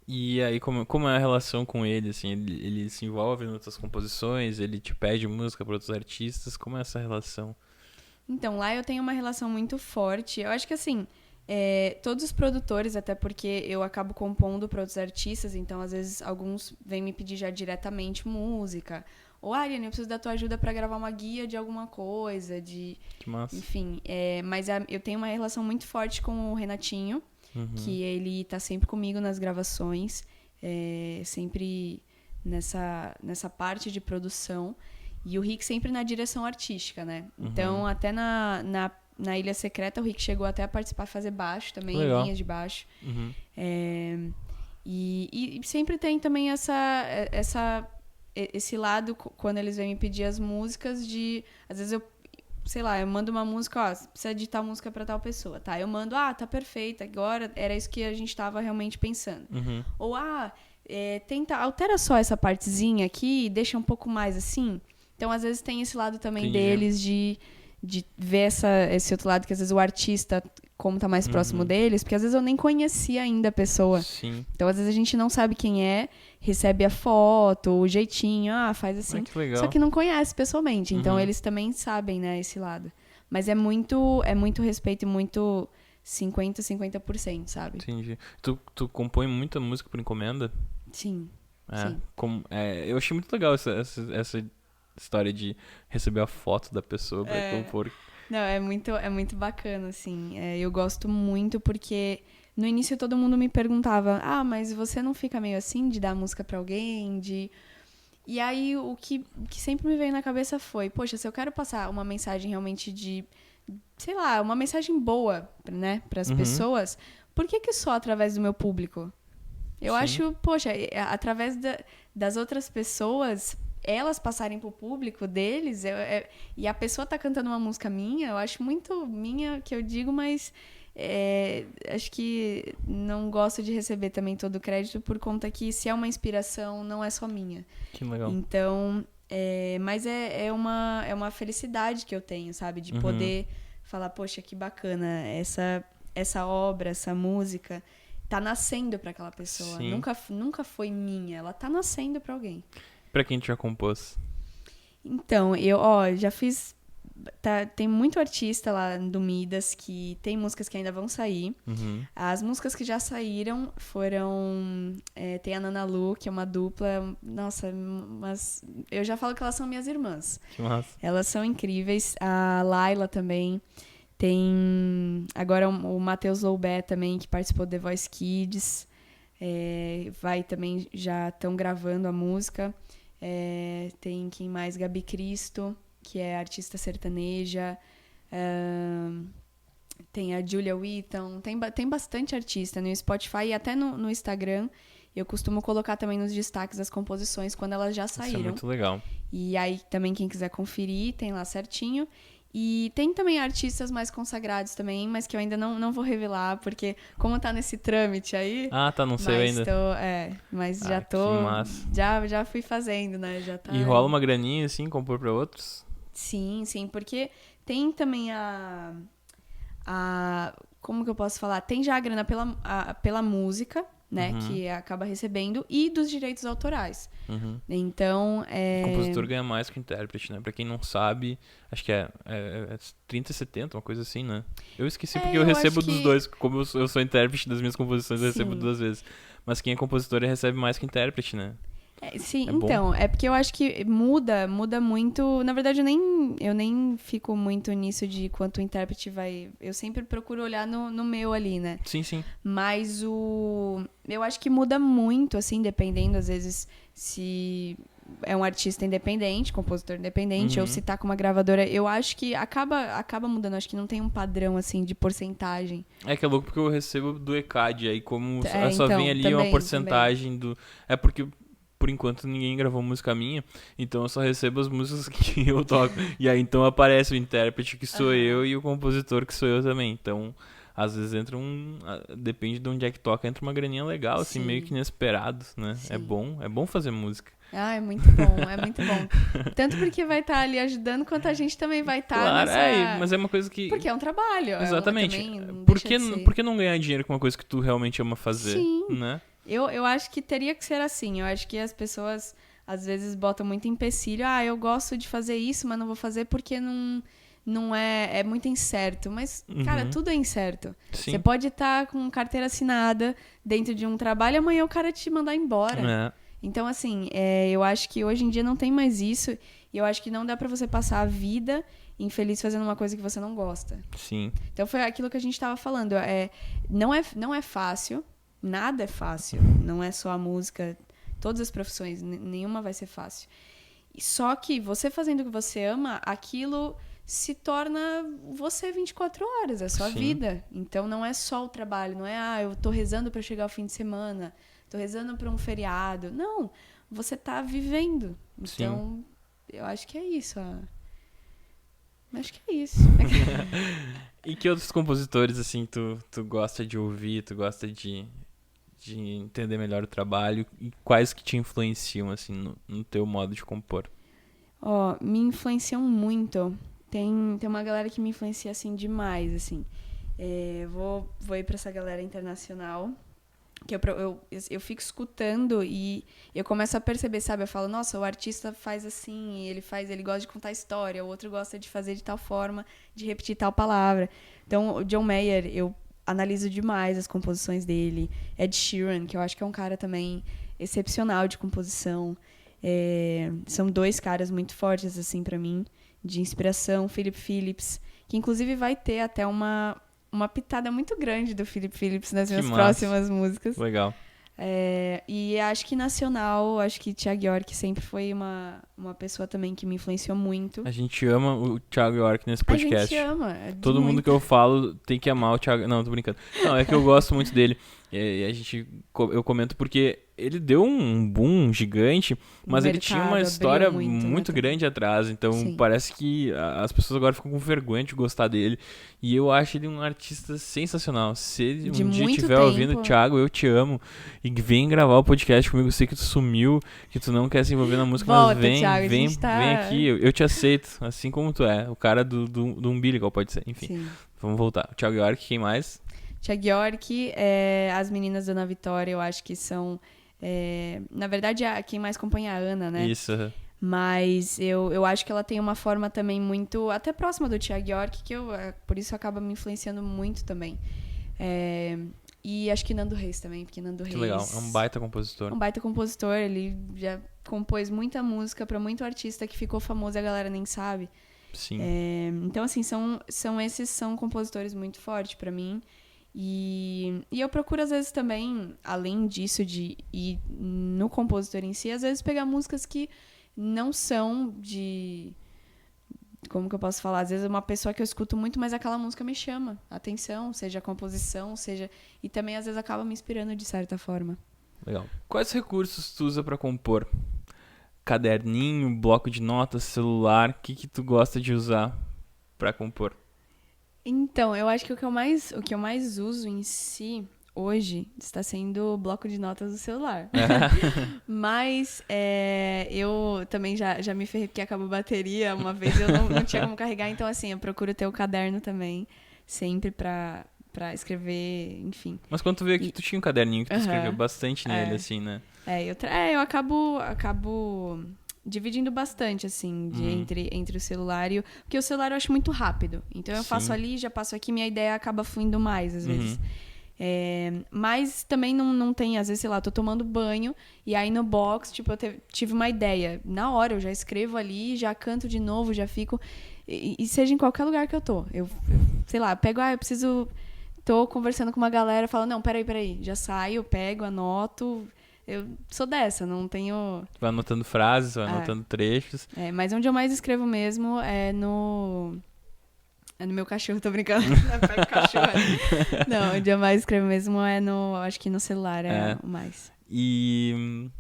E aí, como é a relação com ele, assim? Ele se envolve nas outras composições? Ele te pede música para outros artistas? Como é essa relação? Então, lá eu tenho uma relação muito forte. Eu acho que, assim, todos os produtores, até porque eu acabo compondo para outros artistas, então, às vezes, alguns vêm me pedir já diretamente música. Ou, Ariane, eu preciso da tua ajuda para gravar uma guia de alguma coisa, Que massa. Enfim, mas eu tenho uma relação muito forte com o Renatinho, que ele tá sempre comigo nas gravações, sempre nessa parte de produção, e o Rick sempre na direção artística, né? Então, até na Ilha Secreta, o Rick chegou até a participar, fazer baixo também, linhas de baixo. E sempre tem também esse lado, quando eles vêm me pedir as músicas, às vezes eu mando uma música, precisa de tal música pra tal pessoa, tá? Eu mando, tá perfeita, agora era isso que a gente tava realmente pensando. Ou, altera só essa partezinha aqui e deixa um pouco mais assim. Então, às vezes tem esse lado também deles de ver esse outro lado, que às vezes o artista como tá mais próximo deles, porque às vezes eu nem conhecia ainda a pessoa. Sim. Então, às vezes a gente não sabe quem é, recebe a foto, o jeitinho, faz assim. Ai, que legal. Só que não conhece pessoalmente. Então, eles também sabem, né, esse lado. Mas é muito respeito e muito 50%, sabe? Entendi. Tu compõe muita música por encomenda? Sim. É. Sim. Eu achei muito legal essa história de receber a foto da pessoa pra compor. Não, é muito bacana, assim. Eu gosto muito porque no início todo mundo me perguntava, mas você não fica meio assim de dar música pra alguém, E aí o que sempre me veio na cabeça foi, poxa, se eu quero passar uma mensagem realmente de, sei lá, uma mensagem boa, né, pras pessoas, por que só através do meu público? Eu Sim. acho, poxa, através das outras pessoas, elas passarem pro público deles, e a pessoa tá cantando uma música minha, eu acho muito minha que eu digo, mas acho que não gosto de receber também todo o crédito por conta que se é uma inspiração, não é só minha. Que legal. Então, mas é uma felicidade que eu tenho, sabe? De poder falar, poxa, que bacana, essa obra, essa música tá nascendo pra aquela pessoa. Sim. Nunca foi minha, ela tá nascendo pra alguém. Pra quem tu já compôs? Então, eu já fiz... tem muito artista lá do Midas que tem músicas que ainda vão sair. As músicas que já saíram foram... tem a Nana Lu, que é uma dupla. Nossa, mas eu já falo que elas são minhas irmãs. Que massa. Elas são incríveis. A Laila também. Tem agora o Matheus Loubet também, que participou do The Voice Kids. Vai também, já estão gravando a música. Tem quem mais? Gabi Cristo, que é artista sertaneja. Tem a Julia Wheaton. Tem bastante artista no Spotify e até no Instagram. Eu costumo colocar também nos destaques as composições quando elas já saíram. Isso é muito legal. E aí também quem quiser conferir, tem lá certinho. E tem também artistas mais consagrados também, mas que eu ainda não vou revelar, porque como tá nesse trâmite aí... tá, não sei ainda. Mas já tô... Que massa. Já fui fazendo, né? Já tá... E rola uma graninha, assim, compor pra outros? Sim, porque tem também como que eu posso falar? Tem já a grana pela música, né? Que acaba recebendo, e dos direitos autorais. Então, O compositor ganha mais que o intérprete, né? Pra quem não sabe, acho que é 30 e 70, uma coisa assim, né? Eu esqueci porque eu recebo dos dois. Como eu sou intérprete das minhas composições, eu recebo 2 vezes. Mas quem é compositor recebe mais que o intérprete, né? Sim, É então, bom. é porque eu acho que muda muito. Na verdade, eu nem fico muito nisso de quanto o intérprete vai. Eu sempre procuro olhar no meu ali, né? Sim, sim. Mas eu acho que muda muito, assim, dependendo, às vezes, se é um artista independente, compositor independente, ou se tá com uma gravadora. Eu acho que acaba mudando. Acho que não tem um padrão, assim, de porcentagem. É que é louco porque eu recebo do ECAD, aí como só então, vem ali também, uma porcentagem do... É porque... Por enquanto ninguém gravou música minha, então eu só recebo as músicas que eu toco. E aí então aparece o intérprete que sou eu e o compositor que sou eu também. Então, às vezes entra depende de onde é que toca, entra uma graninha legal, assim, meio que inesperado, né? Sim. É bom fazer música. É muito bom, é muito bom. Tanto porque vai estar ali ajudando, quanto a gente também vai estar Claro, nessa... mas é uma coisa que... Porque é um trabalho. Exatamente. Também não Por deixa de ser. que não ganhar dinheiro com uma coisa que tu realmente ama fazer, Sim. né? Eu acho que teria que ser assim. Eu acho que as pessoas, às vezes, botam muito empecilho. Eu gosto de fazer isso, mas não vou fazer porque não é muito incerto. Mas, cara, tudo é incerto. Sim. Você pode estar com carteira assinada dentro de um trabalho e amanhã o cara te mandar embora. Então, assim, eu acho que hoje em dia não tem mais isso. E eu acho que não dá pra você passar a vida infeliz fazendo uma coisa que você não gosta. Sim. Então, foi aquilo que a gente tava falando. Não é fácil. Nada é fácil, não é só a música, todas as profissões, nenhuma vai ser fácil. Só que você fazendo o que você ama, aquilo se torna você 24 horas, é a sua vida. Então não é só o trabalho, não é eu tô rezando para chegar ao fim de semana, tô rezando para um feriado. Não, você tá vivendo. Então, eu acho que é isso. Acho que é isso. E que outros compositores, assim, tu gosta de ouvir, tu gosta de entender melhor o trabalho, e quais que te influenciam, assim, no teu modo de compor? Me influenciam muito. Tem uma galera que me influencia, assim, demais, assim. Vou ir pra essa galera internacional. Que eu fico escutando e eu começo a perceber, sabe? Eu falo, nossa, o artista faz assim, ele gosta de contar história, o outro gosta de fazer de tal forma, de repetir tal palavra. Então, o John Mayer, eu analiso demais as composições dele. Ed Sheeran, que eu acho que é um cara também excepcional de composição. São 2 caras muito fortes, assim, pra mim, de inspiração. Philip Phillips, que inclusive vai ter até uma pitada muito grande do Philip Phillips nas minhas próximas músicas. Legal. E acho que nacional, acho que Thiago York sempre foi uma pessoa também que me influenciou muito. A gente ama o Thiago York nesse podcast. A gente ama. Todo mundo que eu falo tem que amar o Thiago. Não, tô brincando. Não, é que eu gosto muito dele. Eu comento porque ele deu um boom gigante, mas ele tinha uma história muito grande atrás. Então Sim. Parece que as pessoas agora ficam com vergonha de gostar dele. E eu acho ele um artista sensacional. Se ele um dia estiver ouvindo, Thiago, eu te amo. E vem gravar o podcast comigo. Eu sei que tu sumiu, que tu não quer se envolver na música, Volta, mas vem, Thiago, vem aqui. Eu te aceito, assim como tu é. O cara do umbilical, pode ser. Enfim, Sim. Vamos voltar. O Thiago York, quem mais? Thiago York, as meninas da Ana Vitória, eu acho que são... na verdade, quem mais acompanha é a Ana, né? Isso. Mas eu acho que ela tem uma forma também muito... Até próxima do Thiago York, que por isso acaba me influenciando muito também. E acho que Nando Reis também, porque Nando Reis... Que legal, é um baita compositor. Um baita compositor, ele já compôs muita música pra muito artista que ficou famoso e a galera nem sabe. Sim. Então, assim, esses são compositores muito fortes pra mim. E eu procuro, às vezes, também, além disso, de ir no compositor em si, às vezes pegar músicas que não são de... Como que eu posso falar? Às vezes é uma pessoa que eu escuto muito, mas aquela música me chama a atenção, seja a composição, seja... E também, às vezes, acaba me inspirando de certa forma. Legal. Quais recursos tu usa pra compor? Caderninho, bloco de notas, celular? O que tu gosta de usar pra compor? Então, eu acho que o que eu mais uso em si hoje está sendo o bloco de notas do celular. Mas eu também já me ferrei porque acabou a bateria. Uma vez eu não tinha como carregar. Então, assim, eu procuro ter o caderno também, sempre pra escrever, enfim. Mas quando tu veio aqui, tu tinha um caderninho que tu escreveu bastante nele, assim, né? Eu acabo dividindo bastante, assim, entre o celular e porque o celular eu acho muito rápido. Então eu faço ali, já passo aqui, minha ideia acaba fluindo mais, às vezes. Mas também não tem, às vezes, sei lá, tô tomando banho e aí no box, tipo, eu tive uma ideia. Na hora eu já escrevo ali, já canto de novo, já fico... E seja em qualquer lugar que eu tô. Eu sei lá, pego, tô conversando com uma galera, falo, não, peraí. Já saio, pego, anoto... Eu sou dessa, não tenho... Vai anotando frases, vai anotando trechos. Mas onde eu mais escrevo mesmo é no meu cachorro, tô brincando. Pega o cachorro. Não, onde eu mais escrevo mesmo acho que no celular o mais. E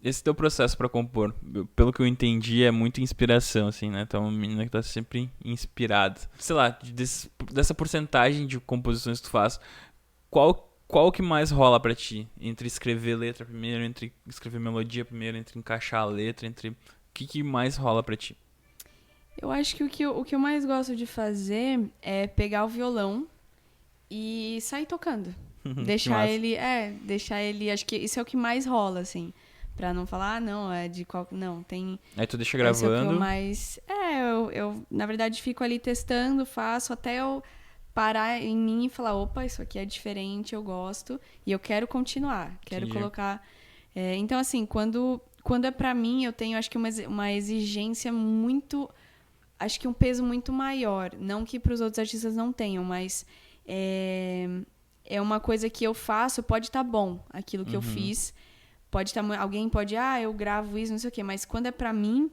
esse teu processo pra compor, pelo que eu entendi, é muito inspiração, assim, né? Então, é uma menina que tá sempre inspirada. Sei lá, dessa porcentagem de composições que tu faz, qual que mais rola pra ti? Entre escrever letra primeiro, entre escrever melodia primeiro, entre encaixar a letra, entre... O que mais rola pra ti? Eu acho que o que eu mais gosto de fazer é pegar o violão e sair tocando. Deixar ele... Acho que isso é o que mais rola, assim. Pra não falar, não, é de qual... Não, tem... Aí tu deixa gravando. Esse é o que eu mais... Eu, na verdade, fico ali testando, faço até eu parar em mim e falar, opa, isso aqui é diferente, eu gosto. E eu quero continuar, quero colocar... Então, assim, quando é pra mim, eu tenho, acho que uma exigência muito... Acho que um peso muito maior. Não que pros outros artistas não tenham, mas... É uma coisa que eu faço, pode estar bom, aquilo que eu fiz. Pode estar... Alguém pode... eu gravo isso, não sei o quê. Mas quando é pra mim...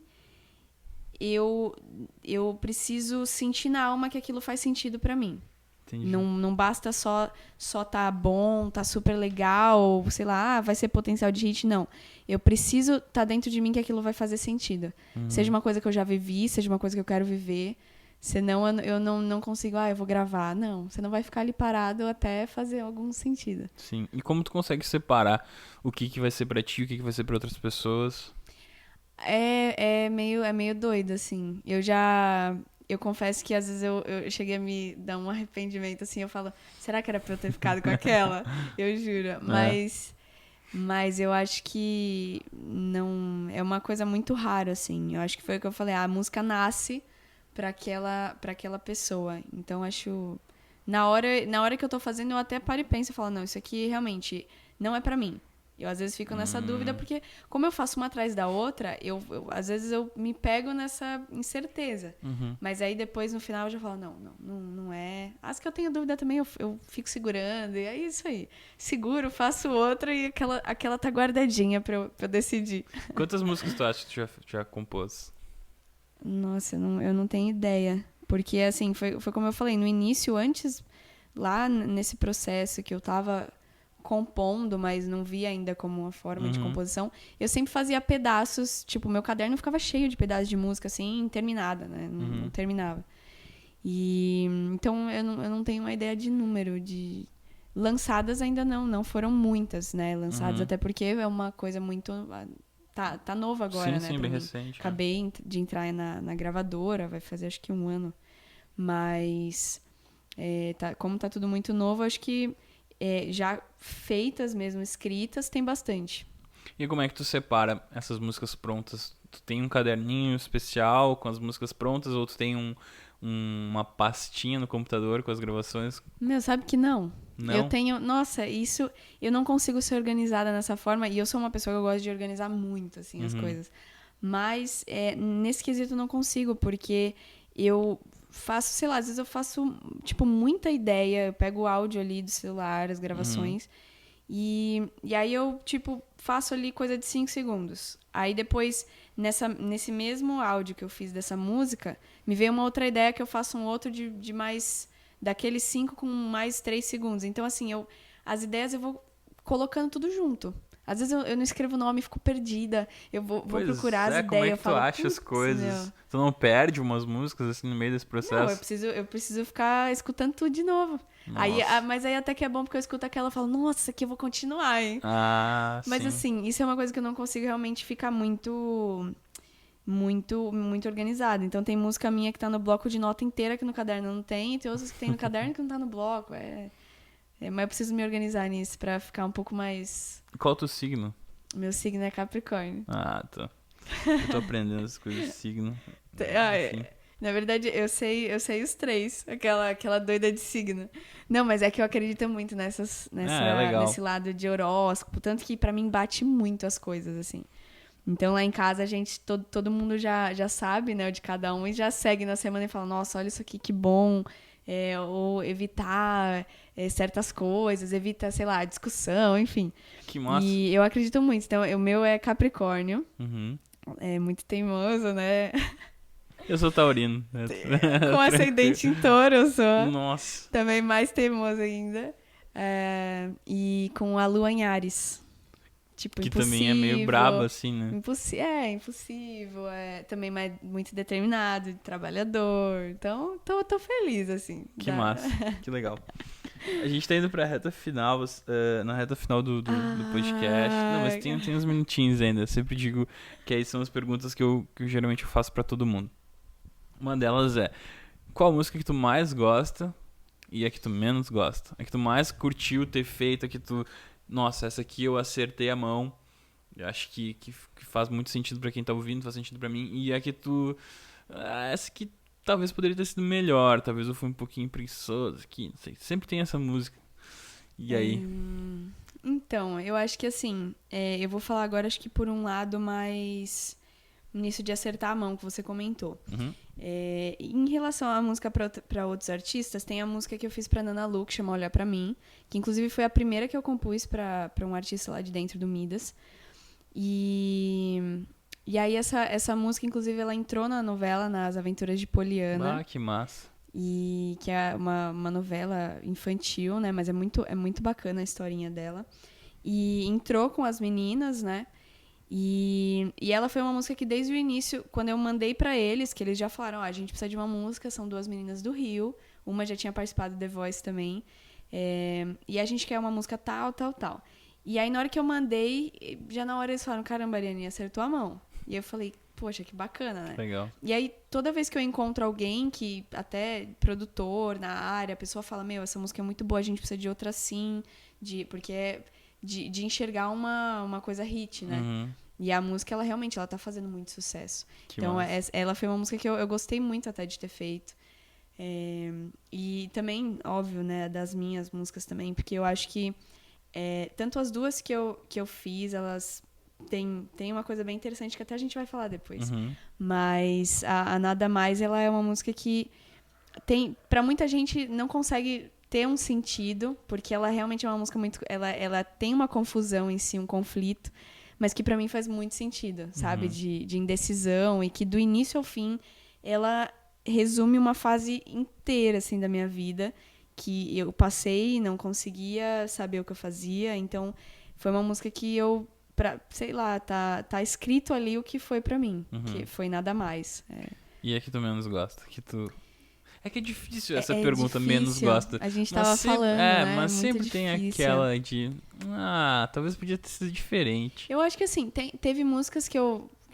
Eu preciso sentir na alma que aquilo faz sentido pra mim. Entendi. Não basta só tá bom, tá super legal, sei lá, vai ser potencial de hit, não. Eu preciso tá dentro de mim que aquilo vai fazer sentido. Seja uma coisa que eu já vivi, seja uma coisa que eu quero viver. Senão eu não consigo, eu vou gravar. Não, você não vai ficar ali parado até fazer algum sentido. Sim. E como tu consegue separar o que vai ser pra ti e o que vai ser pra outras pessoas? É meio doido, assim. Eu já eu confesso que às vezes eu cheguei a me dar um arrependimento, assim, eu falo, será que era pra eu ter ficado com aquela? Eu juro. Mas eu acho que não... É uma coisa muito rara, assim. Eu acho que foi o que eu falei, a música nasce pra aquela pessoa. Então, acho... Na hora que eu tô fazendo, eu até paro e penso e falo, não, isso aqui realmente não é pra mim. Eu às vezes fico nessa dúvida, porque como eu faço uma atrás da outra, às vezes eu me pego nessa incerteza. Mas aí depois, no final, eu já falo, não é. As que eu tenho dúvida também, eu fico segurando, e é isso aí. Seguro, faço outra e aquela tá guardadinha pra eu decidir. Quantas músicas tu acha que tu já compôs? Nossa, eu não tenho ideia. Porque, assim, foi como eu falei, no início, antes, lá nesse processo que eu tava compondo, mas não via ainda como uma forma de composição, eu sempre fazia pedaços, tipo, meu caderno ficava cheio de pedaços de música, assim, interminada, né? Não terminava. E, então, eu não tenho uma ideia de número de... Lançadas ainda não foram muitas, né? Lançadas, até porque é uma coisa muito... Tá novo agora, né? Sim, bem recente. Acabei de entrar na gravadora, vai fazer acho que 1 ano. Mas, como tá tudo muito novo, acho que já feitas mesmo, escritas, tem bastante. E como é que tu separa essas músicas prontas? Tu tem um caderninho especial com as músicas prontas ou tu tem uma pastinha no computador com as gravações? Meu, sabe que não? Não? Eu tenho... Nossa, isso... Eu não consigo ser organizada nessa forma. E eu sou uma pessoa que eu gosto de organizar muito, assim, as coisas. Mas, nesse quesito eu não consigo, porque eu faço, sei lá, às vezes eu faço, tipo, muita ideia. Eu pego o áudio ali do celular, as gravações. E aí eu, tipo, faço ali coisa de 5 segundos. Aí depois, nesse mesmo áudio que eu fiz dessa música, me veio uma outra ideia que eu faço um outro de mais... Daqueles 5 com mais 3 segundos. Então, assim, as ideias eu vou colocando tudo junto. Às vezes eu não escrevo o nome e fico perdida. Eu vou procurar as ideias. Como é que eu falo, tu acha as coisas? Meu. Tu não perde umas músicas assim no meio desse processo? Não, eu preciso ficar escutando tudo de novo. Aí, mas aí até que é bom porque eu escuto aquela e falo, nossa, isso aqui eu vou continuar, hein? Mas sim. assim, isso é uma coisa que eu não consigo realmente ficar muito organizada. Então tem música minha que tá no bloco de nota inteira que no caderno não tem, e tem outras que tem no caderno que não tá no bloco. Mas eu preciso me organizar nisso pra ficar um pouco mais... Qual é o teu signo? Meu signo é Capricórnio. Tá. Eu tô aprendendo as coisas de signo. Na verdade, eu sei os 3. Aquela doida de signo. Não, mas é que eu acredito muito nesse lado de horóscopo. Tanto que pra mim bate muito as coisas, assim. Então, lá em casa, a gente, todo mundo já sabe, né, o de cada um, e já segue na semana e fala, nossa, olha isso aqui, que bom. Ou evitar certas coisas, evita, sei lá, discussão, enfim. Que massa. E eu acredito muito. Então, o meu é Capricórnio. É muito teimoso, né? Eu sou taurino. Com ascendente em touro, eu sou. Nossa. Também mais teimoso ainda. E com a lua em Áries. Tipo, que impossível, também é meio braba, assim, né? Impossível. Também muito determinado, trabalhador. Então, tô feliz, assim. Que massa, que legal. A gente tá indo pra reta final, na reta final do podcast. Não, mas tem uns minutinhos ainda. Eu sempre digo que aí são as perguntas que eu geralmente faço pra todo mundo. Uma delas é, qual música que tu mais gosta e a que tu menos gosta? A que tu mais curtiu ter feito, a que tu... Nossa, essa aqui eu acertei a mão. Eu acho que faz muito sentido pra quem tá ouvindo, faz sentido pra mim. E a que tu... essa aqui talvez poderia ter sido melhor. Talvez eu fui um pouquinho preguiçoso aqui, não sei. Sempre tem essa música. E aí? Então, eu acho que assim... eu vou falar agora, acho que por um lado mais... Nisso de acertar a mão que você comentou. Em relação à música para outros artistas, tem a música que eu fiz pra Nana Lu, que chama Olhar Pra Mim, que inclusive foi a primeira que eu compus pra um artista lá de dentro do Midas. E aí essa música, inclusive, ela entrou na novela Nas Aventuras de Poliana. Que massa. E que é uma novela infantil, né? Mas é muito bacana a historinha dela. E entrou com as meninas, né? E ela foi uma música que desde o início, quando eu mandei pra eles, que eles já falaram, a gente precisa de uma música, são 2 meninas do Rio, uma já tinha participado do The Voice também, e a gente quer uma música tal. E aí na hora que eu mandei, já na hora eles falaram, caramba, Ariane, acertou a mão. E eu falei, poxa, que bacana, né? Legal. E aí, toda vez que eu encontro alguém que, até produtor na área, a pessoa fala, essa música é muito boa, a gente precisa de outra assim, porque é de enxergar uma coisa hit, né? Uhum. E a música, ela realmente, ela tá fazendo muito sucesso. Que então, massa. ela foi uma música que eu gostei muito até de ter feito. E também, óbvio, né, das minhas músicas também, porque eu acho que tanto as duas que eu fiz, elas têm uma coisa bem interessante que até a gente vai falar depois. Uhum. Mas a Nada Mais, ela é uma música que pra muita gente não consegue ter um sentido, porque ela realmente é uma música muito... Ela tem uma confusão em si, um conflito, mas que pra mim faz muito sentido, sabe? De indecisão, e que do início ao fim, ela resume uma fase inteira, assim, da minha vida, que eu passei e não conseguia saber o que eu fazia. Então, foi uma música que sei lá, tá escrito ali o que foi pra mim, que foi Nada Mais. E é que tu menos gosta? É que é difícil essa É pergunta, difícil. menos gosta. A gente tava falando, né? Mas Muito sempre tem difícil. aquela de... talvez podia ter sido diferente. Eu acho que, assim, teve músicas que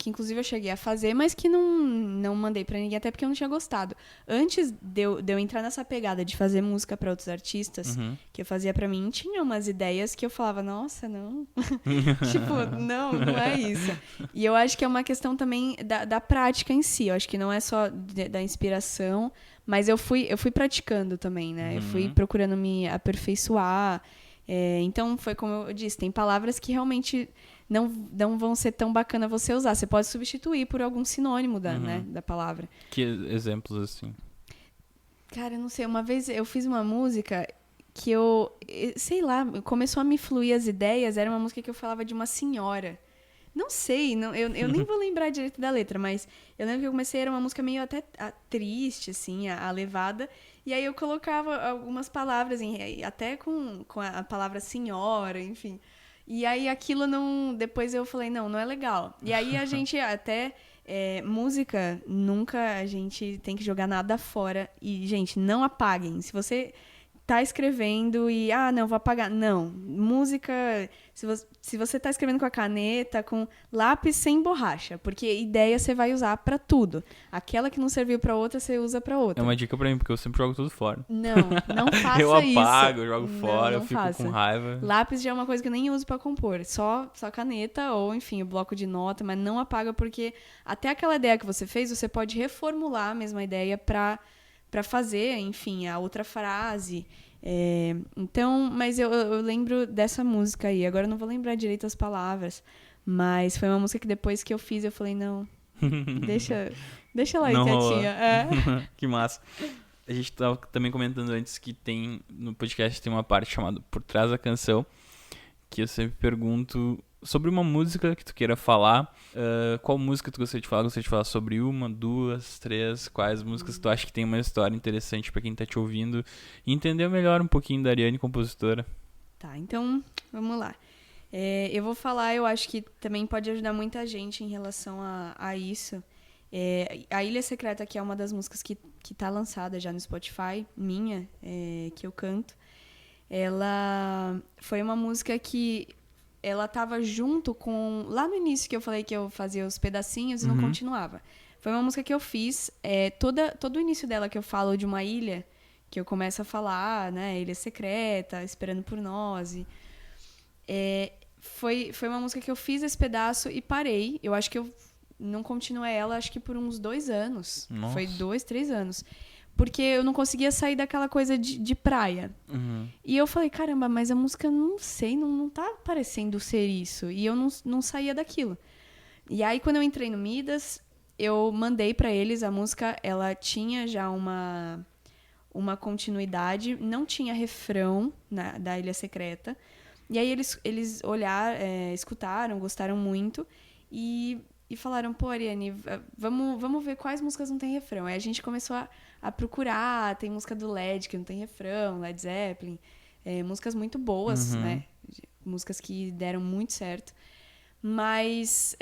inclusive eu cheguei a fazer, mas que não mandei pra ninguém, até porque eu não tinha gostado. Antes de eu entrar nessa pegada de fazer música pra outros artistas, que eu fazia pra mim, tinha umas ideias que eu falava, nossa, não. Tipo, não é isso. E eu acho que é uma questão também da prática em si. Eu acho que não é só da inspiração, mas eu fui praticando também, né? Eu fui procurando me aperfeiçoar. Então, foi como eu disse, tem palavras que realmente não vão ser tão bacana você usar. Você pode substituir por algum sinônimo da palavra. Que exemplos, assim? Cara, eu não sei. Uma vez eu fiz uma música que sei lá, começou a me fluir as ideias. Era uma música que eu falava de uma senhora. Não sei, eu nem vou lembrar direito da letra, mas eu lembro que eu comecei, era uma música meio até triste, assim, a levada. E aí eu colocava algumas palavras, até com a palavra senhora, enfim. E aí aquilo depois eu falei, não é legal. E aí a gente até... música, nunca a gente tem que jogar nada fora. E, gente, não apaguem. Se você tá escrevendo e... não, vou apagar. Não. Música... Se você tá escrevendo com a caneta, com lápis sem borracha. Porque ideia você vai usar pra tudo. Aquela que não serviu pra outra, você usa pra outra. É uma dica pra mim, porque eu sempre jogo tudo fora. Não faça eu isso. Eu apago, eu jogo fora, não eu fico faça. com raiva. Lápis já é uma coisa que eu nem uso pra compor. Só caneta ou, enfim, o bloco de nota. Mas não apaga, porque até aquela ideia que você fez, você pode reformular a mesma ideia pra fazer, enfim, a outra frase. Então, mas eu lembro dessa música aí. Agora eu não vou lembrar direito as palavras, mas foi uma música que depois que eu fiz, eu falei, não, deixa ela aí não quietinha. Que massa. A gente tava também comentando antes que no podcast tem uma parte chamada Por Trás da Canção, que eu sempre pergunto sobre uma música que tu queira falar. Qual música tu gostaria de falar? Gostaria de falar sobre uma, duas, três? Quais músicas que tu acha que tem uma história interessante pra quem tá te ouvindo e entender melhor um pouquinho da Ariane, compositora? Tá, então vamos lá. Eu vou falar, eu acho que também pode ajudar muita gente em relação a isso. A Ilha Secreta, que é uma das músicas que tá lançada já no Spotify, minha, que eu canto. Ela foi uma música que ela tava junto com... Lá no início que eu falei que eu fazia os pedacinhos e não continuava. Foi uma música que eu fiz. Todo o início dela que eu falo de uma ilha, que eu começo a falar, né? Ilha Secreta, Esperando por Nós. Foi uma música que eu fiz esse pedaço e parei. Eu acho que eu não continuei ela, acho que por uns 2 anos. Nossa. Foi 2, 3 anos. Porque eu não conseguia sair daquela coisa de praia. E eu falei, caramba, mas a música, não sei, não tá parecendo ser isso. E eu não saía daquilo. E aí, quando eu entrei no Midas, eu mandei pra eles a música. Ela tinha já uma continuidade. Não tinha refrão da Ilha Secreta. E aí, eles olharam, escutaram, gostaram muito. E falaram, pô, Ariane, vamos ver quais músicas não tem refrão. Aí a gente começou a procurar, tem música do Led que não tem refrão, Led Zeppelin, músicas muito boas, né? Músicas que deram muito certo. Mas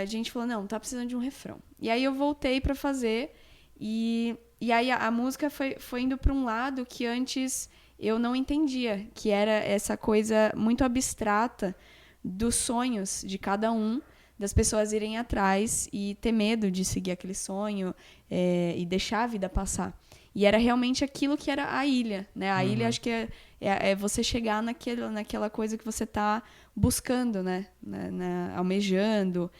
a gente falou, não, tá precisando de um refrão. E aí eu voltei pra fazer e aí a música foi indo pra um lado que antes eu não entendia, que era essa coisa muito abstrata dos sonhos de cada um, das pessoas irem atrás e ter medo de seguir aquele sonho e deixar a vida passar. E era realmente aquilo que era a ilha, né? A ilha, acho que é você chegar naquela coisa que você tá buscando, né? Almejando.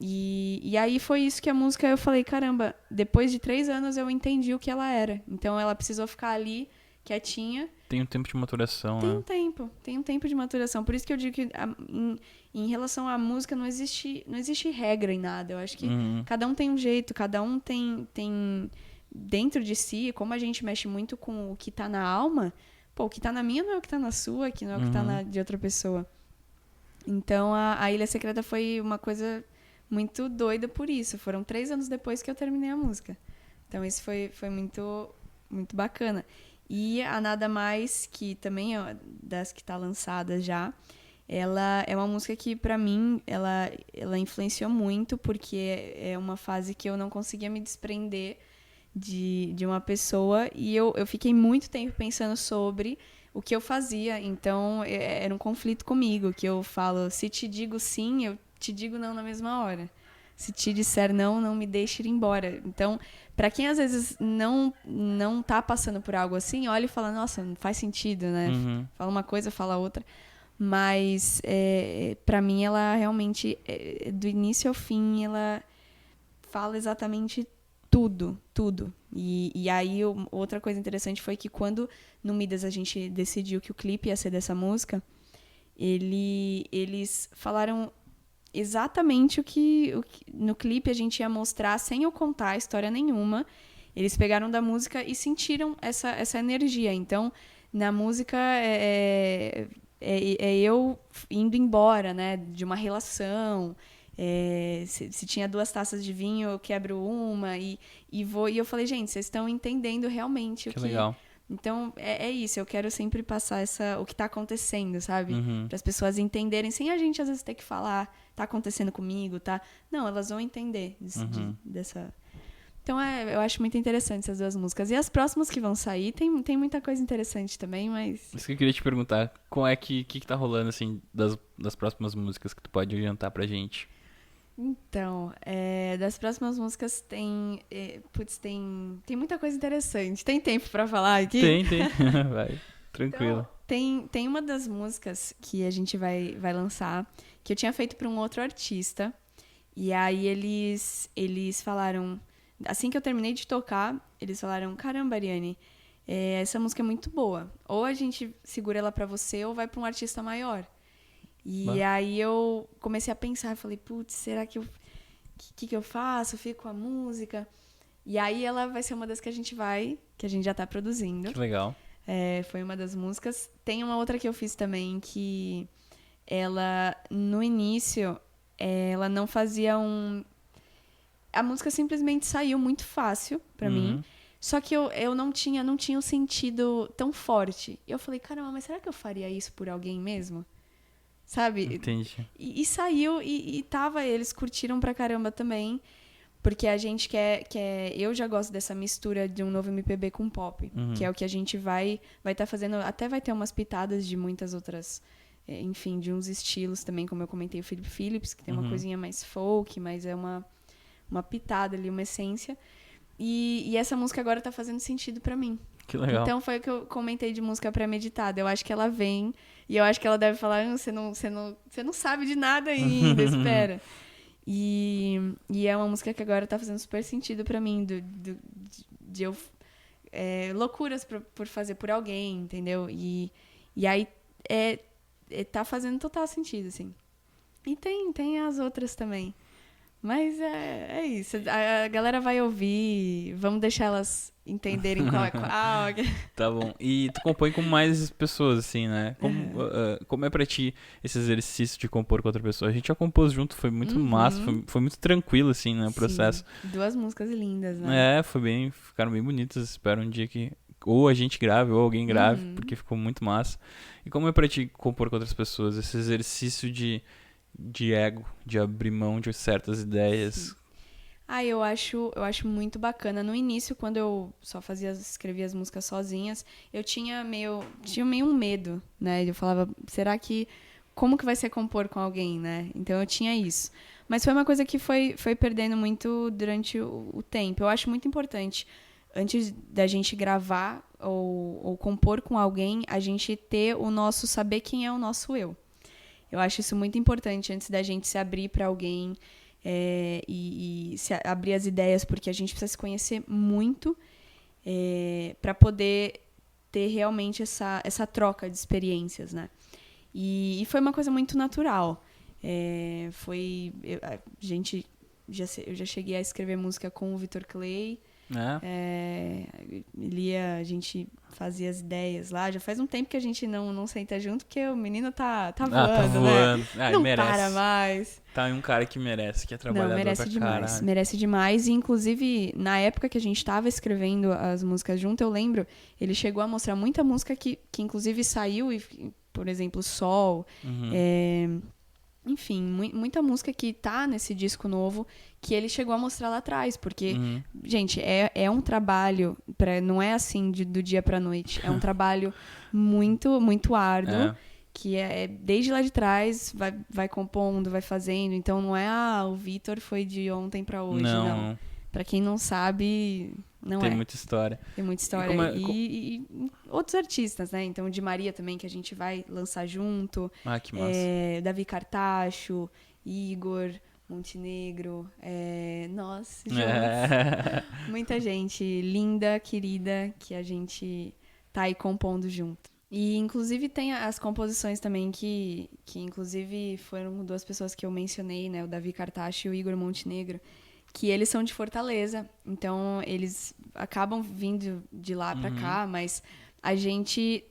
E aí foi isso que a música, eu falei, caramba, depois de 3 anos eu entendi o que ela era. Então ela precisou ficar ali, quietinha. Tem um tempo de maturação, Tem né? um tempo de maturação. Por isso que eu digo que em relação à música não existe regra em nada. Eu acho que cada um tem um jeito, cada um tem dentro de si, como a gente mexe muito com o que tá na alma, pô, o que tá na minha não é o que tá na sua, que não é o que tá na de outra pessoa. Então a Ilha Secreta foi uma coisa muito doida por isso. Foram 3 anos depois que eu terminei a música. Então isso foi muito, muito bacana. E a Nada Mais, que também é das que tá lançada já, ela é uma música que, pra mim, ela influenciou muito, porque é uma fase que eu não conseguia me desprender de uma pessoa, e eu fiquei muito tempo pensando sobre o que eu fazia. Então, era um conflito comigo, que eu falo, se te digo sim, eu te digo não na mesma hora. Se te disser não, não me deixe ir embora. Então, para quem às vezes não tá passando por algo assim, olha e fala, nossa, não faz sentido, né? Fala uma coisa, fala outra. Mas, para mim, ela realmente, do início ao fim, ela fala exatamente tudo, tudo. E aí, outra coisa interessante foi que quando no Midas a gente decidiu que o clipe ia ser dessa música, eles falaram exatamente o que no clipe a gente ia mostrar sem eu contar história nenhuma. Eles pegaram da música e sentiram essa energia. Então, na música é eu indo embora, né, de uma relação. Se tinha 2 taças de vinho, eu quebro uma e vou. E eu falei, gente, vocês estão entendendo realmente Que legal. Então, é isso. Eu quero sempre passar o que tá acontecendo, sabe? Para as pessoas entenderem, sem a gente, às vezes, ter que falar, tá acontecendo comigo, tá? Não, elas vão entender dessa... Então, eu acho muito interessante essas 2 músicas. E as próximas que vão sair, tem muita coisa interessante também, mas... Isso que eu queria te perguntar, qual é que tá rolando, assim, das próximas músicas que tu pode adiantar pra gente? Então, das próximas músicas tem muita coisa interessante. Tem tempo pra falar aqui? Tem. Vai, tranquilo. Então, tem uma das músicas que a gente vai lançar, que eu tinha feito pra um outro artista. E aí eles falaram, assim que eu terminei de tocar, eles falaram, caramba, Ariane, essa música é muito boa. Ou a gente segura ela pra você ou vai pra um artista maior. E aí eu comecei a pensar, falei, putz, será que eu faço? Fico com a música? E aí ela vai ser uma das que a gente já tá produzindo. Que legal. Foi uma das músicas. Tem uma outra que eu fiz também, que ela, no início, ela não fazia A música simplesmente saiu muito fácil pra mim. Só que eu não tinha um sentido tão forte. E eu falei, caramba, mas será que eu faria isso por alguém mesmo? Sabe? Entendi. E saiu e eles curtiram pra caramba também, porque a gente eu já gosto dessa mistura de um novo MPB com pop, que é o que a gente vai tá fazendo, até vai ter umas pitadas de muitas outras, enfim, de uns estilos também, como eu comentei, o Philip Phillips, que tem uma coisinha mais folk, mas é uma pitada ali, uma essência, e essa música agora tá fazendo sentido pra mim. Que legal. Então foi o que eu comentei de música premeditada. Eu acho que ela vem e eu acho que ela deve falar, você não sabe de nada ainda, espera. E é uma música que agora tá fazendo super sentido pra mim, de eu loucuras por fazer por alguém, entendeu? E aí tá fazendo total sentido, assim. E tem as outras também. Mas é isso. A galera vai ouvir, vamos deixar elas entenderem qual é qual. Tá bom. E tu compõe com mais pessoas, assim, né? Como é pra ti esse exercício de compor com outra pessoa? A gente já compôs junto, foi muito massa, foi muito tranquilo, assim, né, o processo. 2 músicas lindas, né? Ficaram bem bonitas. Espero um dia que ou a gente grave ou alguém grave, porque ficou muito massa. E como é pra ti compor com outras pessoas? Esse exercício de ego, de abrir mão de certas ideias. Eu acho muito bacana. No início, quando eu só escrevia as músicas sozinhas, eu tinha meio um medo, né? Eu falava, será que como que vai ser compor com alguém, né? Então eu tinha isso. Mas foi uma coisa que foi perdendo muito durante o tempo. Eu acho muito importante, antes da gente gravar ou compor com alguém, a gente ter o nosso, saber quem é o nosso eu. Eu acho isso muito importante antes da gente se abrir para alguém e se abrir as ideias, porque a gente precisa se conhecer muito para poder ter realmente essa troca de experiências, né? E foi uma coisa muito natural. Eu já cheguei a escrever música com o Vitor Clay. A gente fazia as ideias lá. Já faz um tempo que a gente não senta junto, porque o menino tá voando, né? Não merece. para mais. Tá um cara que merece, que é trabalhador merece pra demais. caralho. Merece demais. E, inclusive, na época que a gente tava escrevendo as músicas junto, eu lembro, ele chegou a mostrar muita música que inclusive saiu, por exemplo, Sol. Enfim, muita música que tá nesse disco novo que ele chegou a mostrar lá atrás, porque, gente, é um trabalho, não é assim do dia pra noite, é um trabalho muito, muito árduo, que desde lá de trás, vai compondo, vai fazendo, então não é, o Vitor foi de ontem pra hoje, não. Pra quem não sabe, não Tem muita história. Tem muita história. E outros artistas, né? Então, o Di Maria também, que a gente vai lançar junto. Que massa. Davi Cartacho, Igor Montenegro. Nós, juntos. Muita gente linda, querida, que a gente tá aí compondo junto. E, inclusive, tem as composições também que inclusive, foram duas pessoas que eu mencionei, né? O Davi Cartacho e o Igor Montenegro, que eles são de Fortaleza, então eles acabam vindo de lá pra cá, mas a gente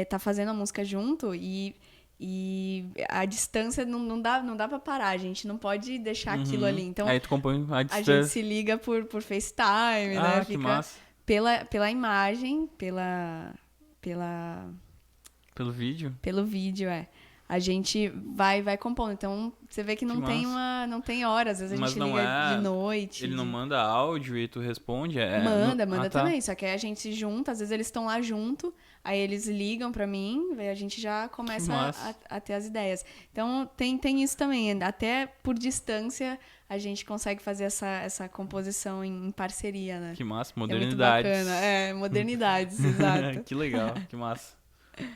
tá fazendo a música junto e a distância não dá pra parar, a gente não pode deixar aquilo ali. Então, aí tu compõe a distância. A gente se liga por FaceTime, né? Que Fica massa. Pela imagem, Pelo vídeo? Pelo vídeo, a gente vai compondo. Então, você vê que não tem horas. Às vezes a gente liga de noite. Ele não manda áudio e tu responde? Manda também. Só que aí a gente se junta. Às vezes eles estão lá junto. Aí eles ligam pra mim. Aí a gente já começa a ter as ideias. Então, tem isso também. Até por distância, a gente consegue fazer essa composição em parceria, né? Que massa. Modernidades. É muito bacana. Modernidades, exato. Que legal. Que massa.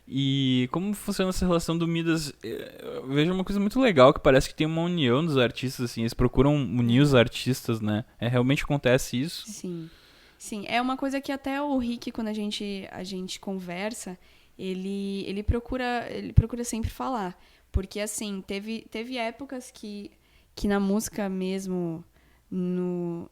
E como funciona essa relação do Midas? Eu vejo uma coisa muito legal, que parece que tem uma união dos artistas, assim, eles procuram unir os artistas, né? Realmente acontece isso? Sim, é uma coisa que até o Rick, quando a gente conversa, ele procura sempre falar. Porque, assim, teve épocas que na música mesmo, no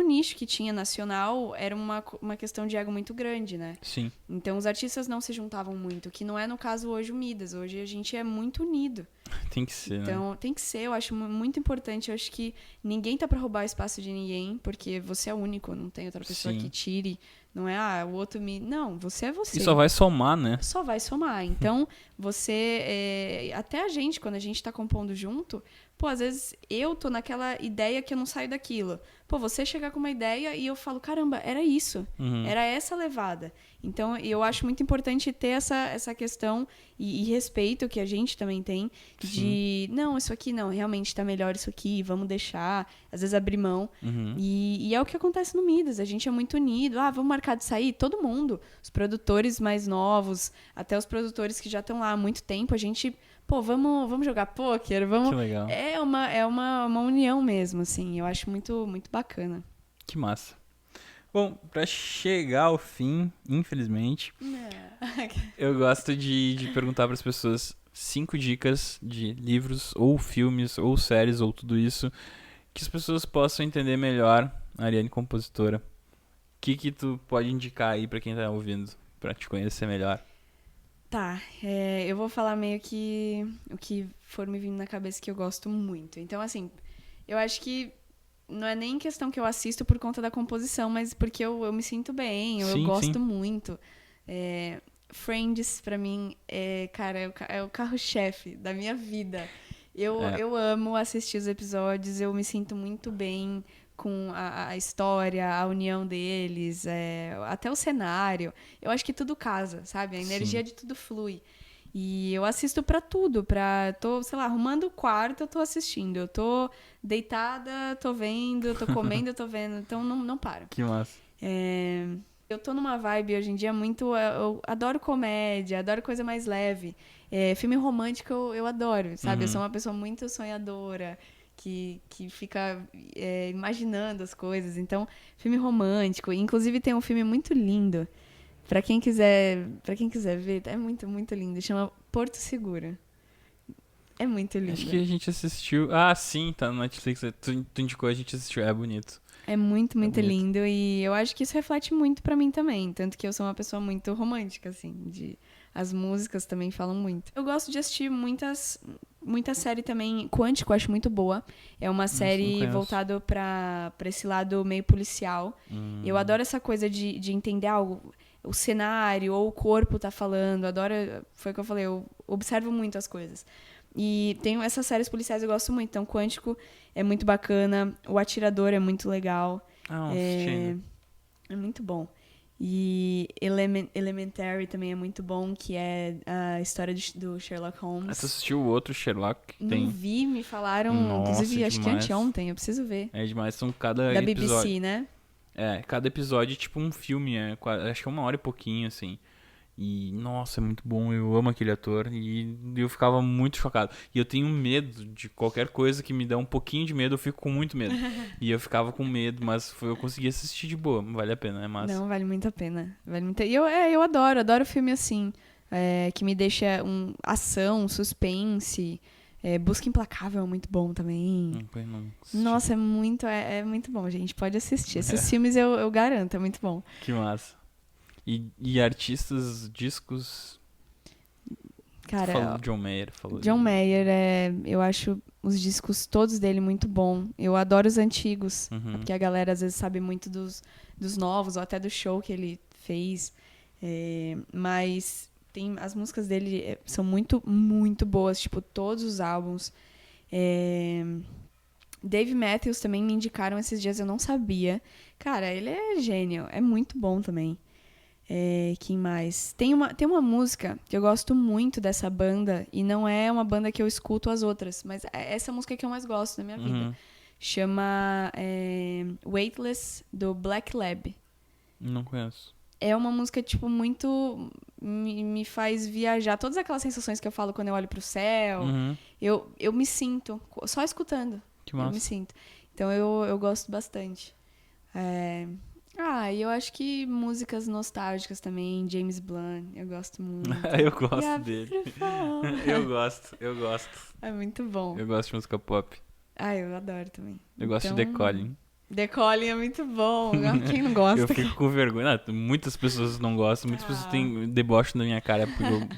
nicho que tinha nacional, era uma questão de ego muito grande, né? Sim. Então, os artistas não se juntavam muito, que não é, no caso, hoje o Midas. Hoje a gente é muito unido. Tem que ser, então, tem que ser. Eu acho muito importante. Eu acho que ninguém tá pra roubar o espaço de ninguém, porque você é único, não tem outra pessoa que tire. Não é, o outro Não, você é você. E só vai somar, né? Só vai somar. Então, você... até a gente, quando a gente tá compondo junto... Pô, às vezes eu tô naquela ideia que eu não saio daquilo. Pô, você chegar com uma ideia e eu falo, caramba, era isso. Era essa levada. Então, eu acho muito importante ter essa questão e respeito que a gente também tem de, não, isso aqui não, realmente tá melhor isso aqui, vamos deixar. Às vezes abrir mão. E é o que acontece no Midas. A gente é muito unido. Vamos marcar de sair? Todo mundo. Os produtores mais novos, até os produtores que já estão lá há muito tempo, a gente... Pô, vamos jogar pôquer, vamos... Que legal. É uma união mesmo, assim. Eu acho muito, muito bacana. Que massa. Bom, pra chegar ao fim, infelizmente, eu gosto de perguntar pras pessoas 5 dicas de livros, ou filmes, ou séries, ou tudo isso, que as pessoas possam entender melhor a Ariane compositora. O que tu pode indicar aí pra quem tá ouvindo, pra te conhecer melhor? Tá, eu vou falar meio que o que for me vindo na cabeça que eu gosto muito. Então, assim, eu acho que não é nem questão que eu assisto por conta da composição, mas porque eu me sinto bem, eu gosto muito. Friends, pra mim, cara, é o carro-chefe da minha vida. Eu amo assistir os episódios, eu me sinto muito bem com a história, a união deles, até o cenário. Eu acho que tudo casa, sabe? A energia de tudo flui. E eu assisto pra tudo, tô, sei lá, arrumando o quarto, eu tô assistindo. Eu tô deitada, tô vendo, eu tô comendo, eu tô vendo. Então não para. Que massa. Eu tô numa vibe hoje em dia muito. Eu adoro comédia, adoro coisa mais leve. Filme romântico eu adoro, sabe? Eu sou uma pessoa muito sonhadora, que fica imaginando as coisas. Então, filme romântico. Inclusive, tem um filme muito lindo. Pra quem quiser ver, é muito, muito lindo. Chama Porto Seguro. É muito lindo. Acho que a gente assistiu. Ah, sim, tá no Netflix. Tu indicou, a gente assistiu. É bonito. É muito, muito bonito. lindo. E eu acho que isso reflete muito pra mim também. Tanto que eu sou uma pessoa muito romântica, assim. As músicas também falam muito. Eu gosto de assistir muita série também. Quântico, eu acho muito boa. É uma série voltada pra esse lado meio policial. Eu adoro essa coisa de entender algo. O cenário ou o corpo tá falando. Adoro. Foi o que eu falei. Eu observo muito as coisas. E tem essas séries policiais eu gosto muito. Então, Quântico é muito bacana. O Atirador é muito legal. É muito bom. E Elementary também é muito bom, que é a história do Sherlock Holmes. Você assistiu o outro Sherlock? Não vi, me falaram. Nossa, inclusive, acho que demais. anteontem, eu preciso ver. É demais, são cada Da episódio. BBC, né? Cada episódio é tipo um filme, acho que é 1 hora e pouquinho, assim. E, nossa, é muito bom, eu amo aquele ator e eu ficava muito chocado. E eu tenho medo de qualquer coisa que me dá um pouquinho de medo, eu fico com muito medo. E eu ficava com medo, mas eu consegui assistir de boa, vale a pena, é massa. Não, vale muito a pena. E eu adoro filme assim, que me deixa ação, suspense. Busca Implacável é muito bom também. Não Nossa, é muito bom, gente. Pode assistir. Esses filmes eu garanto, é muito bom. Que massa. E artistas, discos... Cara, falou John Mayer. John Mayer, eu acho os discos todos dele muito bom. Eu adoro os antigos, porque a galera às vezes sabe muito dos novos, ou até do show que ele fez. Mas as músicas dele são muito, muito boas, tipo, todos os álbuns. Dave Matthews também me indicaram esses dias, eu não sabia. Cara, ele é gênio, é muito bom também. Quem mais? Tem uma música que eu gosto muito dessa banda, e não é uma banda que eu escuto as outras, mas é essa música que eu mais gosto na minha vida. Chama Weightless, do Black Lab. Não conheço. É uma música, tipo, muito... Me faz viajar. Todas aquelas sensações que eu falo quando eu olho pro céu, eu me sinto, só escutando. Que massa. Eu me sinto. Então eu gosto bastante. E eu acho que músicas nostálgicas também, James Blunt, eu gosto muito. Eu gosto dele. Eu gosto. É muito bom. Eu gosto de música pop. Eu adoro também. Eu gosto de The Calling. The Calling é muito bom. Quem não gosta? Eu fico com vergonha. Muitas pessoas não gostam, muitas pessoas têm deboche na minha cara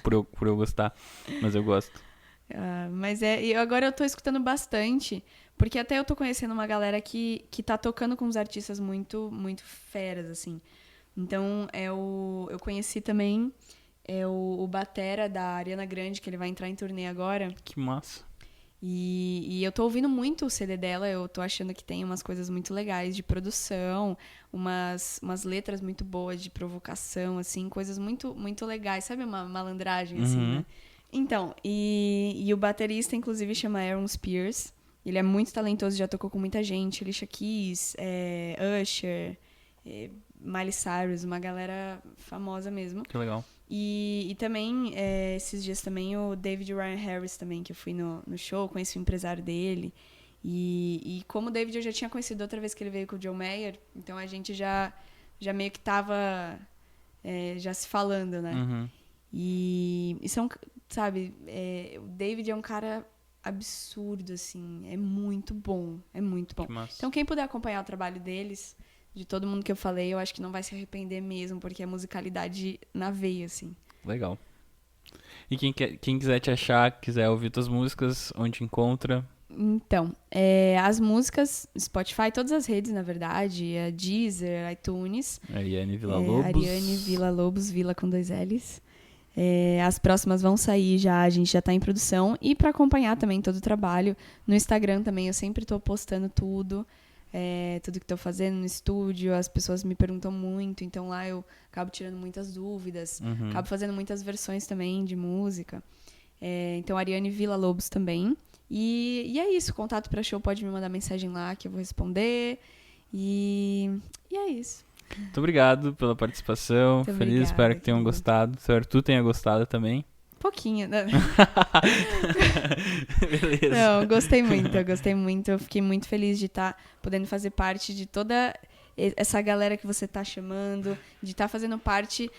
por eu gostar, mas eu gosto. Mas e agora eu tô escutando bastante, porque até eu tô conhecendo uma galera que tá tocando com uns artistas muito, muito feras, assim. Então, eu conheci também o batera da Ariana Grande, que ele vai entrar em turnê agora. Que massa. E eu tô ouvindo muito o CD dela, eu tô achando que tem umas coisas muito legais de produção, umas letras muito boas de provocação, assim, coisas muito, muito legais. Sabe uma malandragem, assim, né? Então, e o baterista, inclusive, chama Aaron Spears. Ele é muito talentoso, já tocou com muita gente. Alicia Keys, Usher, Miley Cyrus, uma galera famosa mesmo. Que legal. E também, esses dias também, o David Ryan Harris também, que eu fui no show, conheci o empresário dele. E como o David eu já tinha conhecido outra vez que ele veio com o John Mayer, então a gente já meio que tava já se falando, né? E são, sabe, o David é um cara absurdo, assim, é muito bom, é muito bom. Então quem puder acompanhar o trabalho deles, de todo mundo que eu falei, eu acho que não vai se arrepender mesmo, porque é musicalidade na veia, assim. Legal. E quem quiser te achar, quiser ouvir tuas músicas, onde encontra? Então, as músicas, Spotify, todas as redes, na verdade, Deezer, iTunes. Ariane Villa-Lobos. Ariane Villa-Lobos, Villa com 2 L's. As próximas vão sair já, a gente já tá em produção. E para acompanhar também todo o trabalho, no Instagram também eu sempre tô postando tudo. tudo que estou fazendo no estúdio, as pessoas me perguntam muito, então lá eu acabo tirando muitas dúvidas, acabo fazendo muitas versões também de música. Então, Ariane Villa-Lobos também. E é isso, contato para show, pode me mandar mensagem lá que eu vou responder. E é isso. Muito obrigado pela participação. Muito Feliz, obrigada, espero que tenham querido. gostado. Se o Arthur tenha gostado também. Pouquinho, né? Beleza. Não, eu gostei muito. Eu fiquei muito feliz de estar podendo fazer parte de toda essa galera que você está chamando, de estar fazendo parte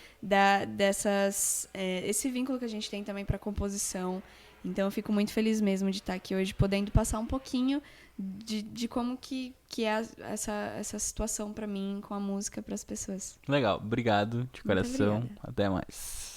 esse vínculo que a gente tem também para composição. Então eu fico muito feliz mesmo de estar aqui hoje, podendo passar um pouquinho de como que é essa situação para mim com a música para as pessoas. Legal, obrigado de coração. obrigada. Até mais.